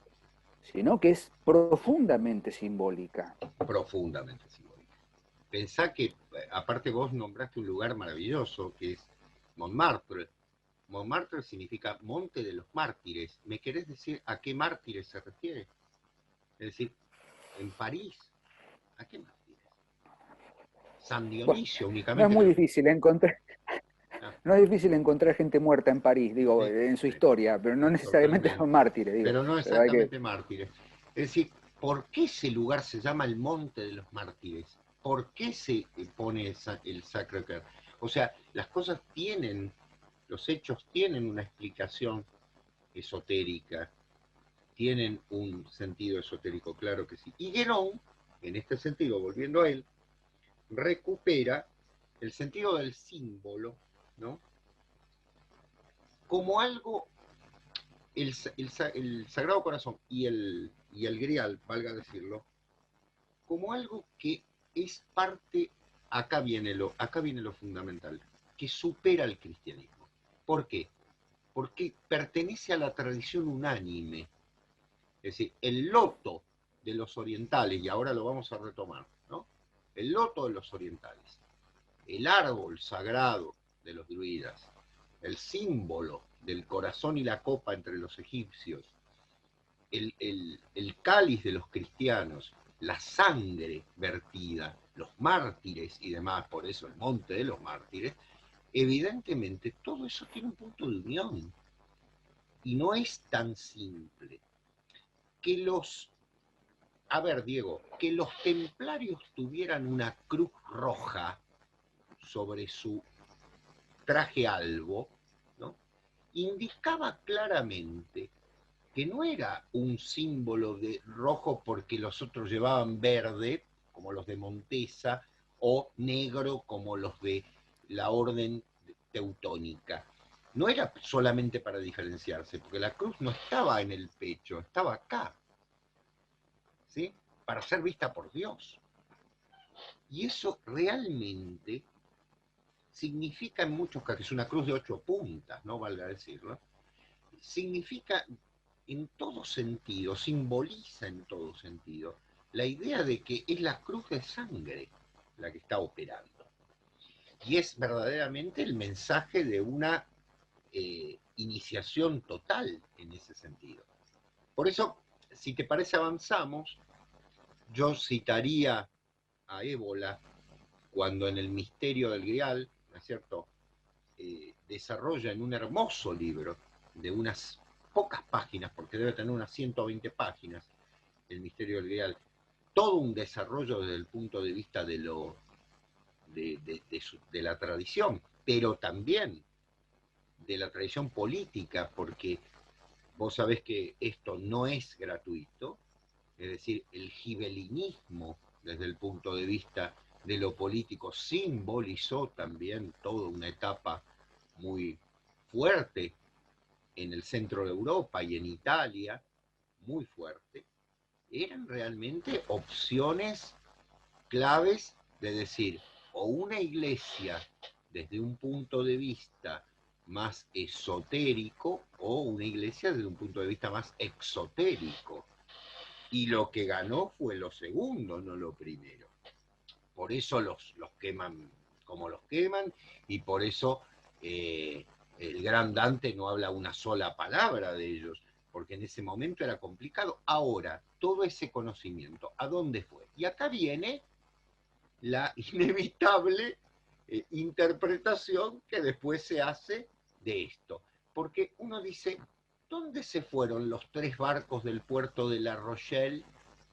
Speaker 1: sino que es profundamente simbólica.
Speaker 2: profundamente simbólico. Pensá que, aparte vos nombraste un lugar maravilloso que es Montmartre. Montmartre significa Monte de los Mártires. ¿Me querés decir a qué mártires se refiere? Es decir, en París, ¿a qué mártires? San
Speaker 1: Bueno,
Speaker 2: Dionisio
Speaker 1: no es
Speaker 2: únicamente,
Speaker 1: muy
Speaker 2: pero...
Speaker 1: difícil encontrar,
Speaker 2: Ah,
Speaker 1: no es difícil encontrar gente muerta en París, digo,
Speaker 2: sí,
Speaker 1: en su
Speaker 2: sí,
Speaker 1: historia, pero no necesariamente son
Speaker 2: totalmente.
Speaker 1: mártires, digo.
Speaker 2: Pero no
Speaker 1: Pero hay que.
Speaker 2: exactamente mártires. Es decir, ¿por qué ese lugar se llama el Monte de los Mártires? ¿Por qué se pone el Sacré-Cœur? O sea, las cosas tienen, los hechos tienen una explicación esotérica, tienen un sentido esotérico, claro que sí. Y Guénon, en este sentido, volviendo a él, recupera el sentido del símbolo, ¿no? Como algo, el Sagrado Corazón y el Grial, valga decirlo, como algo que es parte, acá viene lo fundamental, que supera al cristianismo. ¿Por qué? Porque pertenece a la tradición unánime. Es decir, el loto de los orientales, y ahora lo vamos a retomar, ¿no? El loto de los orientales, el árbol sagrado de los druidas, el símbolo del corazón y la copa entre los egipcios, el cáliz de los cristianos, la sangre vertida, los mártires y demás, por eso el monte de los mártires, evidentemente todo eso tiene un punto de unión. y no es tan simple, que a ver, Diego, que los templarios tuvieran una cruz roja sobre su traje albo, ¿no? Indicaba claramente que no era un símbolo de rojo porque los otros llevaban verde, como los de Montesa, o negro como los de la orden teutónica. No era solamente para diferenciarse, porque la cruz no estaba en el pecho, estaba acá, ¿sí? Para ser vista por Dios. Y eso realmente significa en muchos casos, es una cruz de 8 puntas, no valga decirlo, significa en todo sentido, simboliza en todo sentido, la idea de que es la cruz de sangre la que está operando. Y es verdaderamente el mensaje de una iniciación total en ese sentido. Por eso, si te parece, avanzamos. Yo citaría a Ébola cuando en el misterio del Grial, ¿no es cierto?, desarrolla en un hermoso libro de unas pocas páginas, porque debe tener unas 120 páginas, el misterio del Grial, todo un desarrollo desde el punto de vista de la tradición, pero también de la tradición política, porque vos sabés que esto no es gratuito, es decir, el gibelinismo desde el punto de vista de lo político simbolizó también toda una etapa muy fuerte en el centro de Europa y en Italia, muy fuerte. Eran realmente opciones claves de decir, o una iglesia desde un punto de vista más esotérico o una iglesia desde un punto de vista más exotérico. Y lo que ganó fue lo segundo, no lo primero. Por eso los queman como los queman y por eso el gran Dante no habla una sola palabra de ellos, porque en ese momento era complicado. Ahora, todo ese conocimiento, ¿a dónde fue? Y acá viene la inevitable interpretación que después se hace de esto. Porque uno dice, ¿dónde se fueron los 3 barcos del puerto de La Rochelle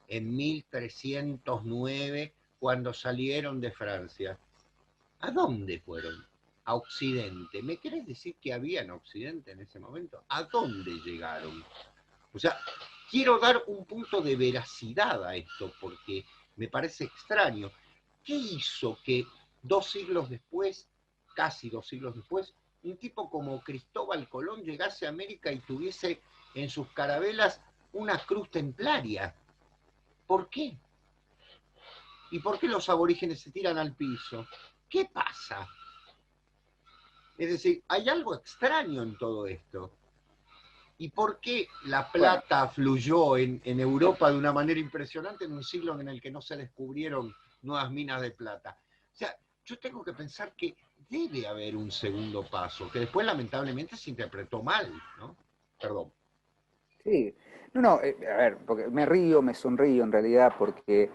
Speaker 2: en 1309 cuando salieron de Francia? ¿A dónde fueron? A Occidente. ¿Me querés decir que había en Occidente en ese momento? ¿A dónde llegaron? O sea, quiero dar un punto de veracidad a esto porque me parece extraño. ¿Qué hizo que 2 siglos después, casi 2 siglos después, un tipo como Cristóbal Colón llegase a América y tuviese en sus carabelas una cruz templaria? ¿Por qué? ¿Y por qué los aborígenes se tiran al piso? ¿Qué pasa? Es decir, hay algo extraño en todo esto. ¿Y por qué la plata
Speaker 1: Bueno,
Speaker 2: fluyó en Europa de una manera impresionante en un siglo en el que no se descubrieron nuevas minas de plata? O sea, yo tengo que pensar que debe haber un segundo paso, que después lamentablemente se interpretó mal, ¿no? Perdón.
Speaker 1: sí. No, no, a ver, porque me río, me sonrío en realidad, porque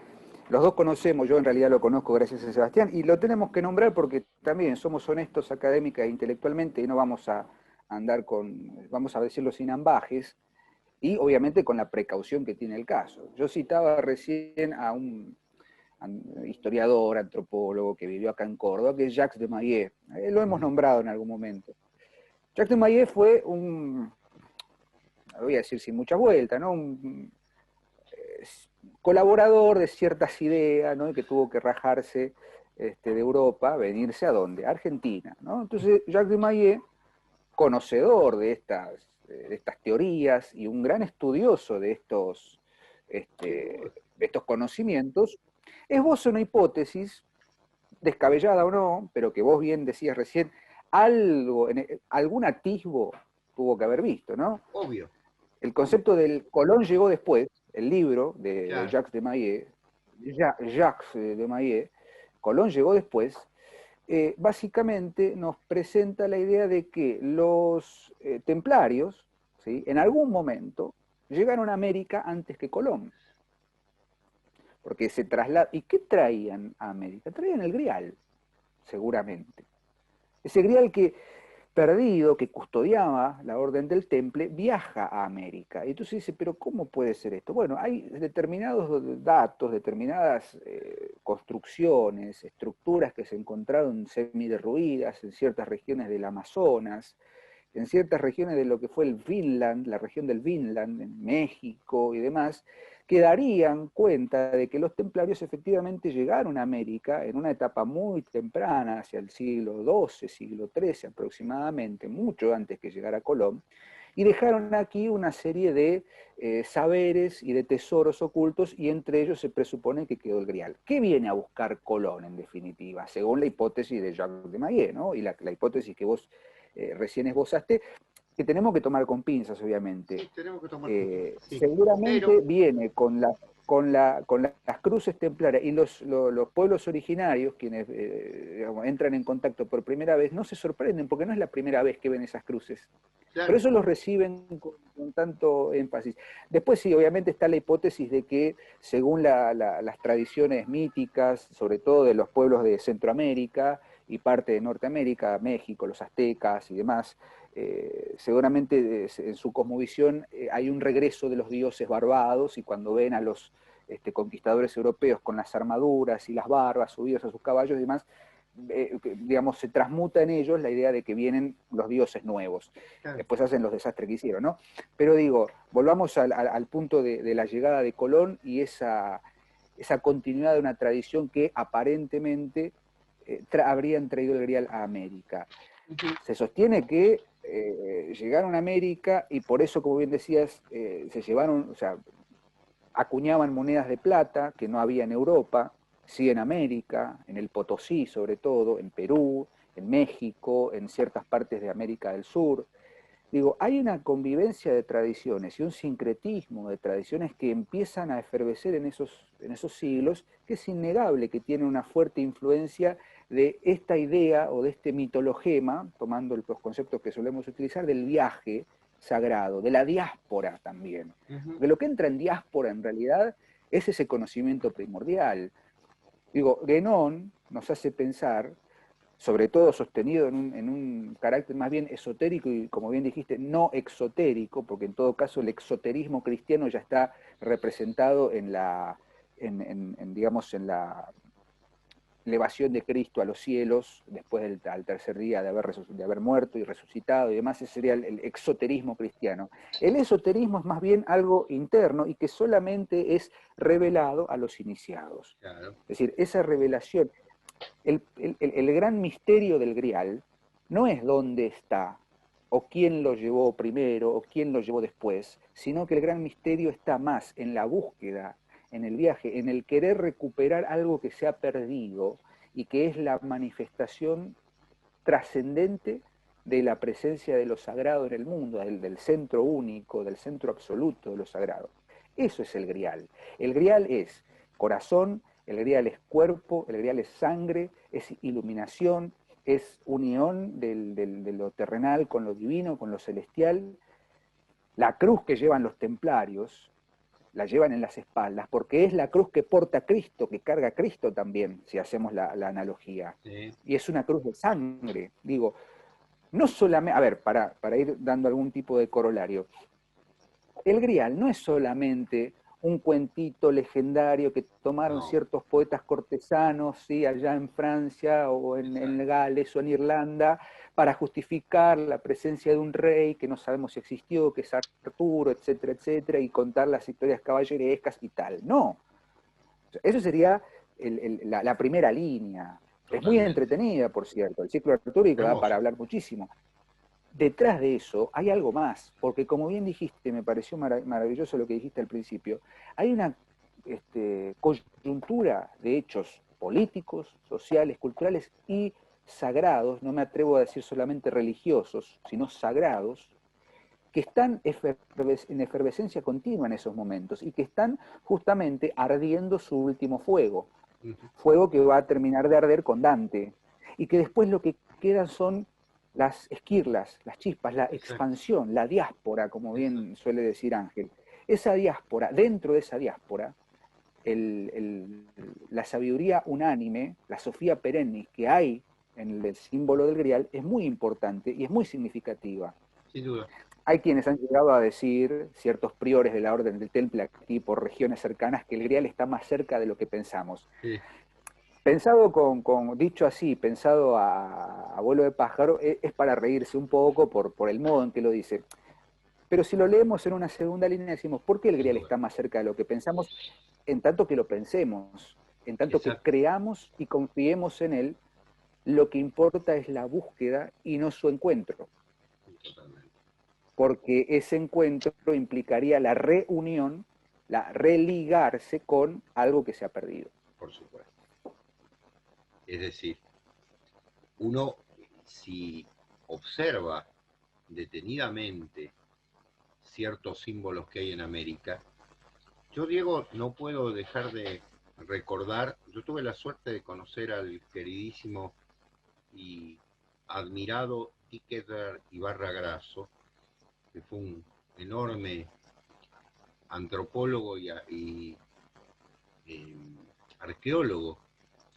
Speaker 1: los dos conocemos, yo en realidad lo conozco gracias a Sebastián, y lo tenemos que nombrar porque también somos honestos académica e intelectualmente y no vamos a andar con, vamos a decirlo sin ambajes, y obviamente con la precaución que tiene el caso. Yo citaba recién a un historiador, antropólogo que vivió acá en Córdoba, que es Jacques de Maillet. Lo hemos nombrado en algún momento. Jacques de Maillet fue un, lo voy a decir sin mucha vuelta, ¿no? Un colaborador de ciertas ideas, ¿no? Y que tuvo que rajarse de Europa, venirse a dónde? A Argentina, ¿no? Entonces Jacques de Maillet, conocedor de estas teorías y un gran estudioso de estos conocimientos, esboza una hipótesis, descabellada o no, pero que vos bien decías recién, algún atisbo tuvo que haber visto, ¿no?
Speaker 2: Obvio,
Speaker 1: El
Speaker 2: obvio,
Speaker 1: concepto del Colón llegó después, el libro de
Speaker 2: claro.
Speaker 1: Jacques de Maillet, Jacques de Maillet, Colón llegó después, básicamente nos presenta la idea de que los templarios, ¿sí?, en algún momento llegaron a América antes que Colón, porque se traslada. ¿Y qué traían a América? Traían el grial, seguramente. Ese grial que perdido que custodiaba la Orden del Temple viaja a América. Y entonces dice, pero ¿cómo puede ser esto? Bueno, hay determinados datos, determinadas construcciones, estructuras que se encontraron semiderruidas en ciertas regiones del Amazonas, en ciertas regiones de lo que fue el Vinland, la región del Vinland, en México y demás, que darían cuenta de que los templarios efectivamente llegaron a América en una etapa muy temprana, hacia el siglo XII, siglo XIII aproximadamente, mucho antes que llegara Colón, y dejaron aquí una serie de saberes y de tesoros ocultos, y entre ellos se presupone que quedó el Grial. ¿Qué viene a buscar Colón, en definitiva? Según la hipótesis de Jacques de Maillet, ¿no? Y la hipótesis que vos recién esbozaste, que tenemos que tomar con pinzas, obviamente.
Speaker 2: Sí, tenemos que tomar con pinzas, sí.
Speaker 1: Seguramente
Speaker 2: Pero,
Speaker 1: viene con las cruces templarias y los pueblos originarios, quienes digamos, entran en contacto por primera vez, no se sorprenden porque no es la primera vez que ven esas cruces.
Speaker 2: claro,
Speaker 1: Por eso los reciben con tanto énfasis. Después sí, obviamente está la hipótesis de que según las tradiciones míticas, sobre todo de los pueblos de Centroamérica y parte de Norteamérica, México, los aztecas y demás, seguramente en su cosmovisión hay un regreso de los dioses barbados, y cuando ven a los conquistadores europeos con las armaduras y las barbas subidos a sus caballos y demás, digamos, se transmuta en ellos la idea de que vienen los dioses nuevos.
Speaker 2: claro.
Speaker 1: Después hacen los desastres que hicieron, ¿no? Pero digo, volvamos al punto de la llegada de Colón y esa continuidad de una tradición que aparentemente habrían traído el Grial a América. Se sostiene que llegaron a América y por eso, como bien decías, se llevaron, o sea, acuñaban monedas de plata que no había en Europa, sí en América, en el Potosí sobre todo, en Perú, en México, en ciertas partes de América del Sur. Digo, hay una convivencia de tradiciones y un sincretismo de tradiciones que empiezan a efervecer en esos siglos, que es innegable que tiene una fuerte influencia de esta idea o de este mitologema, tomando los conceptos que solemos utilizar, del viaje sagrado, de la diáspora también. Porque lo que entra en diáspora en realidad es ese conocimiento primordial. Digo, Guénon nos hace pensar, sobre todo sostenido en un carácter más bien esotérico y, como bien dijiste, no exotérico, porque en todo caso el exoterismo cristiano ya está representado digamos, en la elevación de Cristo a los cielos, después al tercer día de haber muerto y resucitado y demás. Ese sería el exoterismo cristiano. El esoterismo es más bien algo interno y que solamente es revelado a los iniciados.
Speaker 2: Claro.
Speaker 1: Es decir, esa revelación, el gran misterio del Grial no es dónde está, o quién lo llevó primero, o quién lo llevó después, sino que el gran misterio está más en la búsqueda, en el viaje, en el querer recuperar algo que se ha perdido y que es la manifestación trascendente de la presencia de lo sagrado en el mundo, del centro único, del centro absoluto de lo sagrado. Eso es el Grial. El Grial es corazón, el Grial es cuerpo, el Grial es sangre, es iluminación, es unión de lo terrenal con lo divino, con lo celestial. La cruz que llevan los templarios, la llevan en las espaldas, porque es la cruz que porta Cristo, que carga Cristo también, si hacemos la analogía.
Speaker 2: Sí.
Speaker 1: Y es una cruz de sangre. Digo, no solamente, a ver, para ir dando algún tipo de corolario, el Grial no es solamente un cuentito legendario que tomaron ciertos poetas cortesanos, ¿sí?, allá en Francia o en Gales o en Irlanda, para justificar la presencia de un rey que no sabemos si existió, que es Arturo, etcétera, etcétera, y contar las historias caballerescas y tal. No. Eso sería la primera línea.
Speaker 2: Totalmente.
Speaker 1: Es muy entretenida, por cierto. El ciclo artúrico da para hablar muchísimo. Detrás de eso hay algo más, porque como bien dijiste, me pareció maravilloso lo que dijiste al principio, hay una coyuntura de hechos políticos, sociales, culturales y sagrados, no me atrevo a decir solamente religiosos, sino sagrados, que están en efervescencia continua en esos momentos y que están justamente ardiendo su último fuego, fuego que va a terminar de arder con Dante, y que después lo que quedan son las esquirlas, las chispas, la expansión, la diáspora, como bien suele decir Ángel. Esa diáspora, dentro de esa diáspora, la sabiduría unánime, la Sofía perennis que hay en el símbolo del grial es muy importante y es muy significativa.
Speaker 2: sin duda.
Speaker 1: Hay quienes han llegado a decir, ciertos priores de la Orden del Temple aquí por regiones cercanas, que el grial está más cerca de lo que pensamos.
Speaker 2: Sí,
Speaker 1: Pensado dicho así, pensado a vuelo de pájaro, es para reírse un poco por el modo en que lo dice. Pero si lo leemos en una segunda línea, decimos, ¿por qué el
Speaker 2: sin
Speaker 1: grial
Speaker 2: duda.
Speaker 1: está más cerca de lo que pensamos? En tanto que lo pensemos, en tanto que
Speaker 2: Exacto,
Speaker 1: creamos y confiemos en él, lo que importa es la búsqueda y no su encuentro,
Speaker 2: totalmente.
Speaker 1: porque ese encuentro implicaría la reunión, la religarse con algo que se ha perdido.
Speaker 2: Por supuesto. Es decir, uno, si observa detenidamente ciertos símbolos que hay en América, yo, Diego, no puedo dejar de recordar, yo tuve la suerte de conocer al queridísimo y admirado Ticketer Ibarra Grasso, que fue un enorme antropólogo y eh, arqueólogo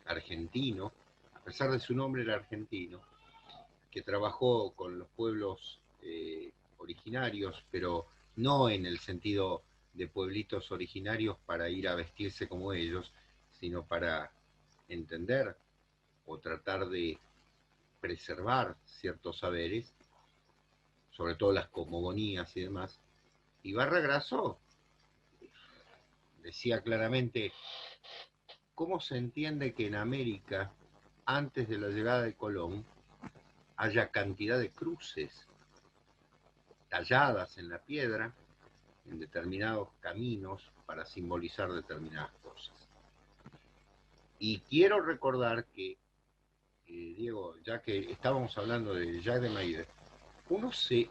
Speaker 2: argentino, a pesar de su nombre era argentino, que trabajó con los pueblos originarios, pero no en el sentido de pueblitos originarios para ir a vestirse como ellos, sino para entender o tratar de preservar ciertos saberes, sobre todo las cosmogonías y demás. Ibarra Grasso decía claramente cómo se entiende que en América, antes de la llegada de Colón, haya cantidad de cruces talladas en la piedra en determinados caminos para simbolizar determinadas cosas. Y quiero recordar que, Diego, ya que estábamos hablando de Jacques de Maillet, uno se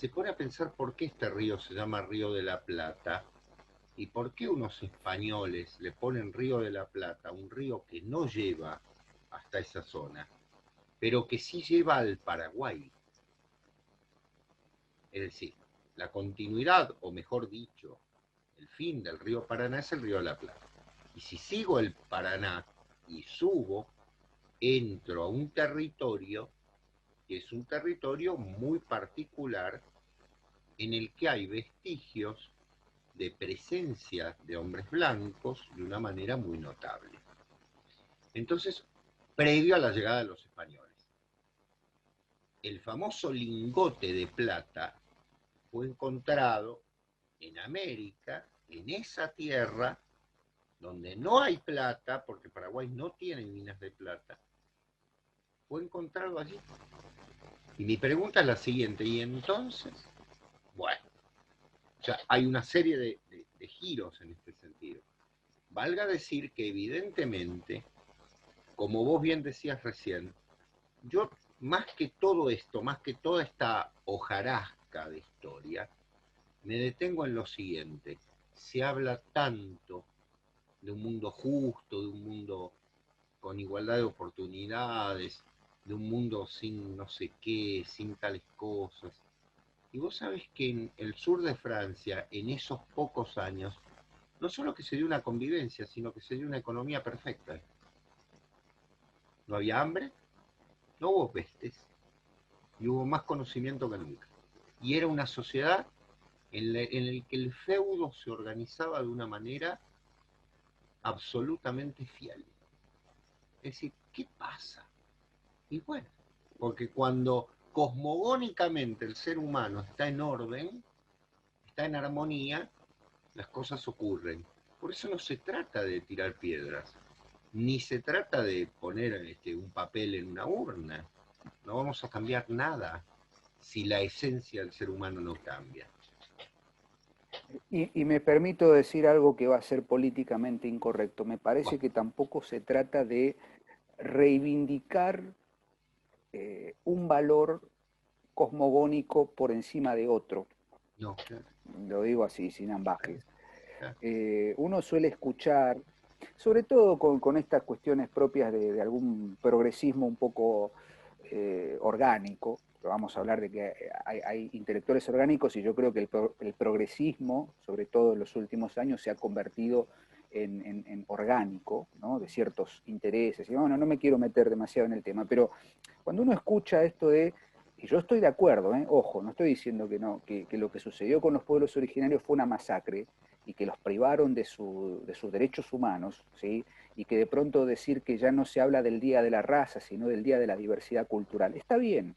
Speaker 2: pone a pensar por qué este río se llama Río de la Plata y por qué unos españoles le ponen Río de la Plata, un río que no lleva hasta esa zona, pero que sí lleva al Paraguay. Es decir, la continuidad, o mejor dicho, el fin del río Paraná es el río de la Plata. Y si sigo el Paraná y subo, entro a un territorio que es un territorio muy particular en el que hay vestigios de presencia de hombres blancos de una manera muy notable. Entonces, previo a la llegada de los españoles, el famoso lingote de plata fue encontrado en América, en esa tierra donde no hay plata, porque Paraguay no tiene minas de plata, fue encontrado allí. Y mi pregunta es la siguiente, ¿y entonces? Bueno, ya hay una serie de giros en este sentido. Valga decir que evidentemente, como vos bien decías recién, yo más que todo esto, más que toda esta hojarasca de historia, me detengo en lo siguiente. Se habla tanto de un mundo justo, de un mundo con igualdad de oportunidades, de un mundo sin no sé qué, sin tales cosas. Y vos sabés que en el sur de Francia, en esos pocos años, no solo que se dio una convivencia, sino que se dio una economía perfecta. No había hambre, no hubo pestes, y hubo más conocimiento que nunca. Y era una sociedad en la que el feudo se organizaba de una manera absolutamente fiel. Es decir, ¿qué pasa? Y bueno, porque cuando cosmogónicamente el ser humano está en orden, está en armonía, las cosas ocurren. Por eso no se trata de tirar piedras, ni se trata de poner un papel en una urna. No vamos a cambiar nada si la esencia del ser humano no cambia.
Speaker 1: Y me permito decir algo que va a ser políticamente incorrecto. Me parece
Speaker 2: Bueno,
Speaker 1: que tampoco se trata de reivindicar un valor cosmogónico por encima de otro.
Speaker 2: no, claro,
Speaker 1: Lo digo así, sin ambajes.
Speaker 2: claro,
Speaker 1: Uno suele escuchar, sobre todo con estas cuestiones propias de algún progresismo un poco orgánico, vamos a hablar de que hay intelectuales orgánicos y yo creo que el progresismo, sobre todo en los últimos años, se ha convertido en orgánico, ¿no? De ciertos intereses. Y bueno, no me quiero meter demasiado en el tema, pero cuando uno escucha esto de, y yo estoy de acuerdo, ojo, no estoy diciendo que no, que lo que sucedió con los pueblos originarios fue una masacre y que los privaron de sus derechos humanos, ¿sí? Y que de pronto decir que ya no se habla del Día de la Raza, sino del Día de la Diversidad Cultural. Está bien,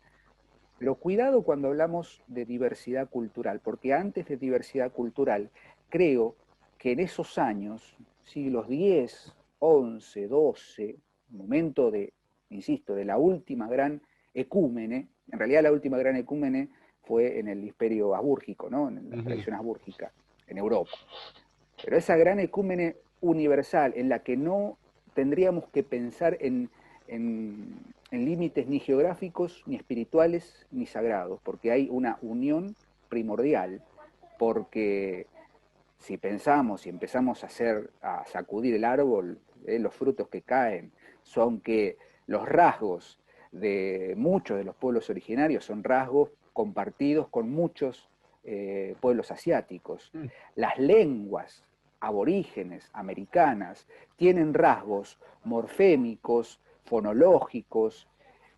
Speaker 1: pero cuidado cuando hablamos de diversidad cultural, porque antes de diversidad cultural, creo que en esos años, siglos X, XI, XII, momento de, insisto, de la última gran ecúmene, en realidad la última gran ecúmene fue en el imperio habúrgico, ¿no? En la tradición habúrgica, en Europa. Pero esa gran ecúmene universal en la que no tendríamos que pensar en límites ni geográficos, ni espirituales, ni sagrados, porque hay una unión primordial, porque si pensamos y empezamos a sacudir el árbol, los frutos que caen son que los rasgos de muchos de los pueblos originarios son rasgos compartidos con muchos pueblos asiáticos. Las lenguas aborígenes americanas tienen rasgos morfémicos, fonológicos,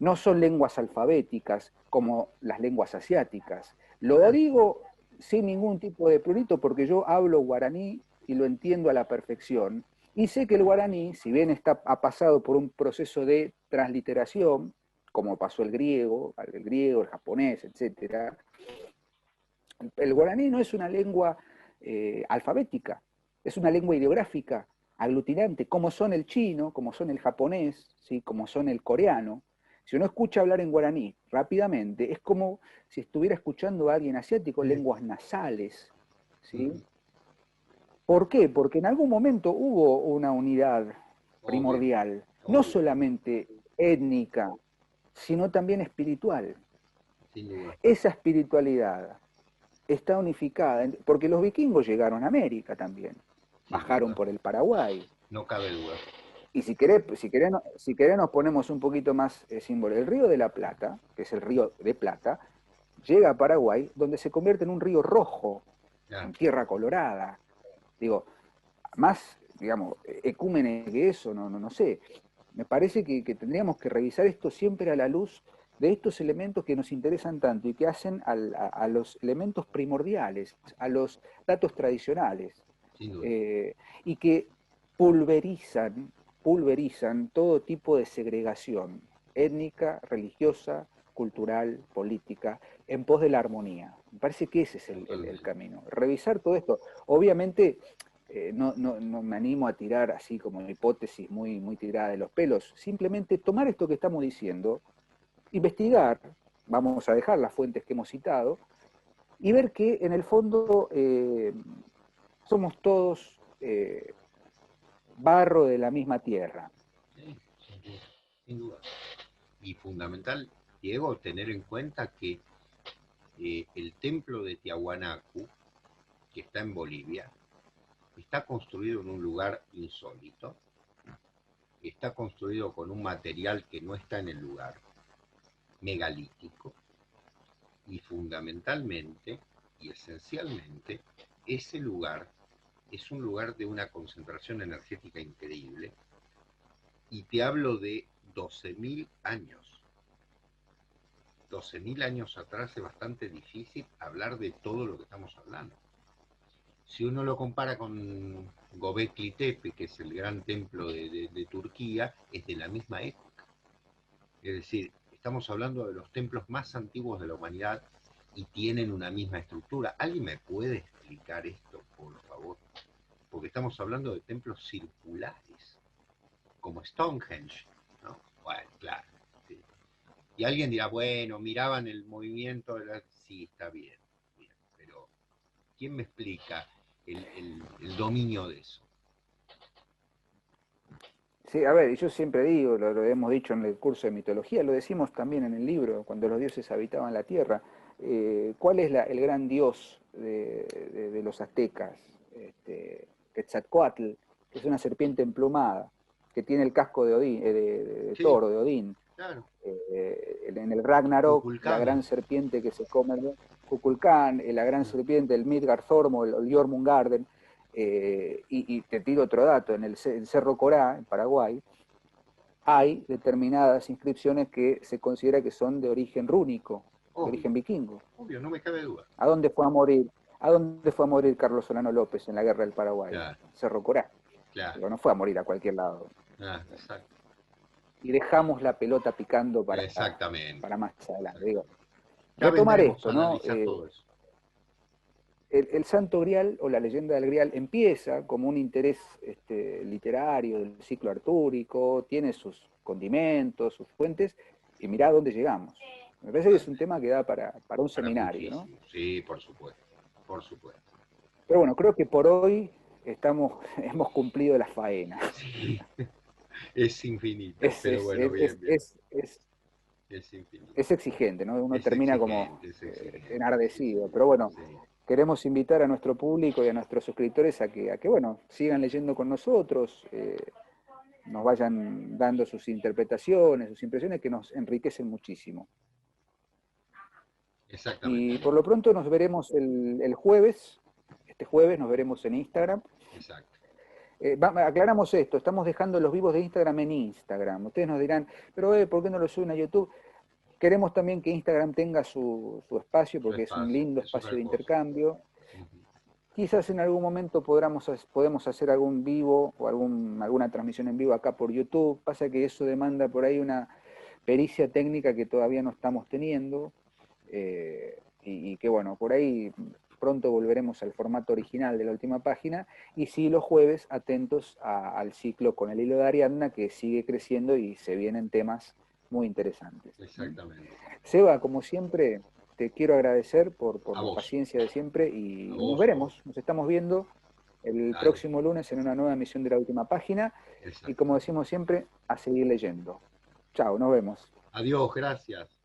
Speaker 1: no son lenguas alfabéticas como las lenguas asiáticas. Lo digo sin ningún tipo de prurito porque yo hablo guaraní y lo entiendo a la perfección. Y sé que el guaraní, si bien ha pasado por un proceso de transliteración, como pasó el griego, el japonés, etc., el guaraní no es una lengua alfabética, es una lengua ideográfica, aglutinante, como son el chino, como son el japonés, ¿sí? Como son el coreano. Si uno escucha hablar en guaraní rápidamente, es como si estuviera escuchando a alguien asiático, lenguas nasales, ¿sí? ¿Por qué? Porque en algún momento hubo una unidad primordial, no solamente étnica, sino también espiritual.
Speaker 2: Sin duda.
Speaker 1: Esa espiritualidad está unificada, porque los vikingos llegaron a América también, bajaron por el Paraguay.
Speaker 2: No cabe duda.
Speaker 1: Y si querés nos ponemos un poquito más símbolo. El río de la Plata, que es el río de Plata, llega a Paraguay, donde se convierte en un río rojo, en tierra colorada. Digo, más, digamos, ecúmene que eso, no sé. Me parece que tendríamos que revisar esto siempre a la luz de estos elementos que nos interesan tanto y que hacen a los elementos primordiales, a los datos tradicionales, y que pulverizan todo tipo de segregación étnica, religiosa, cultural, política, en pos de la armonía. Me parece que ese es el camino. Revisar todo esto. Obviamente, no me animo a tirar así como una hipótesis muy tirada de los pelos, simplemente tomar esto que estamos diciendo, investigar, vamos a dejar las fuentes que hemos citado, y ver que en el fondo somos todos barro de la misma tierra.
Speaker 2: Sí, sin duda. Y fundamental, Diego, tener en cuenta que el templo de Tiahuanacu, que está en Bolivia, está construido en un lugar insólito, está construido con un material que no está en el lugar, megalítico, y fundamentalmente y esencialmente ese lugar es un lugar de una concentración energética increíble, y te hablo de 12.000 años. 12.000 años atrás es bastante difícil hablar de todo lo que estamos hablando. Si uno lo compara con Göbekli Tepe, que es el gran templo de Turquía, es de la misma época. Es decir, estamos hablando de los templos más antiguos de la humanidad y tienen una misma estructura. ¿Alguien me puede explicar esto, por favor? Porque estamos hablando de templos circulares, como Stonehenge, ¿no? Bueno, claro. Sí. Y alguien dirá, bueno, miraban el movimiento de la... Sí, está bien, pero ¿quién me explica el dominio de eso?
Speaker 1: Sí, a ver, yo siempre digo, lo hemos dicho en el curso de mitología, lo decimos también en el libro, cuando los dioses habitaban la tierra, ¿cuál es el gran dios de los aztecas? Quetzalcóatl, que es una serpiente emplumada, que tiene el casco de Odín, de
Speaker 2: Sí,
Speaker 1: toro, de Odín.
Speaker 2: claro.
Speaker 1: En el Ragnarok, la
Speaker 2: Kukulcán.
Speaker 1: gran serpiente que se come, Kukulcán, la gran serpiente, el Midgard Thormo, el Jormungandr. y te tiro otro dato, en el Cerro Corá, en Paraguay, hay determinadas inscripciones que se considera que son de origen rúnico, de
Speaker 2: Obvio,
Speaker 1: origen vikingo.
Speaker 2: obvio, no me cabe duda.
Speaker 1: ¿A dónde fue a morir? ¿A dónde fue a morir Carlos Solano López en la guerra del Paraguay?
Speaker 2: Claro,
Speaker 1: Cerro Corá.
Speaker 2: claro.
Speaker 1: Digo, no fue a morir a cualquier lado.
Speaker 2: Ah, exacto.
Speaker 1: Y dejamos la pelota picando
Speaker 2: Exactamente.
Speaker 1: para más adelante. Digo,
Speaker 2: Ya
Speaker 1: retomar
Speaker 2: vendremos a
Speaker 1: esto, ¿no?
Speaker 2: analizar todo eso.
Speaker 1: El Santo Grial o la leyenda del Grial empieza como un interés literario del ciclo artúrico, tiene sus condimentos, sus fuentes, y mirá a dónde llegamos. Me parece que es un tema que da para un
Speaker 2: Para
Speaker 1: seminario, ¿no?
Speaker 2: muchísimo. Sí, por supuesto. Por supuesto.
Speaker 1: Pero bueno, creo que por hoy hemos cumplido la faena.
Speaker 2: Sí, es infinito,
Speaker 1: Es,
Speaker 2: pero
Speaker 1: es,
Speaker 2: bueno,
Speaker 1: es,
Speaker 2: bien,
Speaker 1: es,
Speaker 2: bien.
Speaker 1: es, es,
Speaker 2: Es infinito.
Speaker 1: es exigente, ¿no? Uno
Speaker 2: Es
Speaker 1: termina como
Speaker 2: exigente, es exigente. Sí,
Speaker 1: enardecido,
Speaker 2: sí.
Speaker 1: pero bueno,
Speaker 2: Sí,
Speaker 1: queremos invitar a nuestro público y a nuestros suscriptores a que bueno, sigan leyendo con nosotros, nos vayan dando sus interpretaciones, sus impresiones que nos enriquecen muchísimo.
Speaker 2: exactamente.
Speaker 1: Y por lo pronto nos veremos el jueves, este jueves nos veremos en Instagram.
Speaker 2: Exacto.
Speaker 1: Aclaramos esto, estamos dejando los vivos de Instagram en Instagram. Ustedes nos dirán, pero ¿por qué no lo suben a YouTube? Queremos también que Instagram tenga su espacio,
Speaker 2: Su
Speaker 1: porque es un
Speaker 2: espacio,
Speaker 1: lindo
Speaker 2: es
Speaker 1: espacio
Speaker 2: otra
Speaker 1: de
Speaker 2: cosa.
Speaker 1: intercambio.
Speaker 2: Ujú.
Speaker 1: Quizás en algún momento podemos hacer algún vivo o alguna transmisión en vivo acá por YouTube. Pasa que eso demanda por ahí una pericia técnica que todavía no estamos teniendo. Y que bueno, por ahí pronto volveremos al formato original de la última página. Y sí, los jueves atentos al ciclo con el hilo de Ariadna, que sigue creciendo y se vienen temas muy interesantes.
Speaker 2: Exactamente.
Speaker 1: Seba, como siempre, te quiero agradecer por
Speaker 2: A
Speaker 1: la
Speaker 2: vos,
Speaker 1: paciencia de siempre
Speaker 2: a
Speaker 1: y nos
Speaker 2: vos, a vos.
Speaker 1: veremos, nos estamos viendo el
Speaker 2: Dale.
Speaker 1: próximo lunes en una nueva emisión de la última página y
Speaker 2: Exacto.
Speaker 1: como decimos siempre, a seguir leyendo. Chao, nos vemos.
Speaker 2: Adiós, gracias.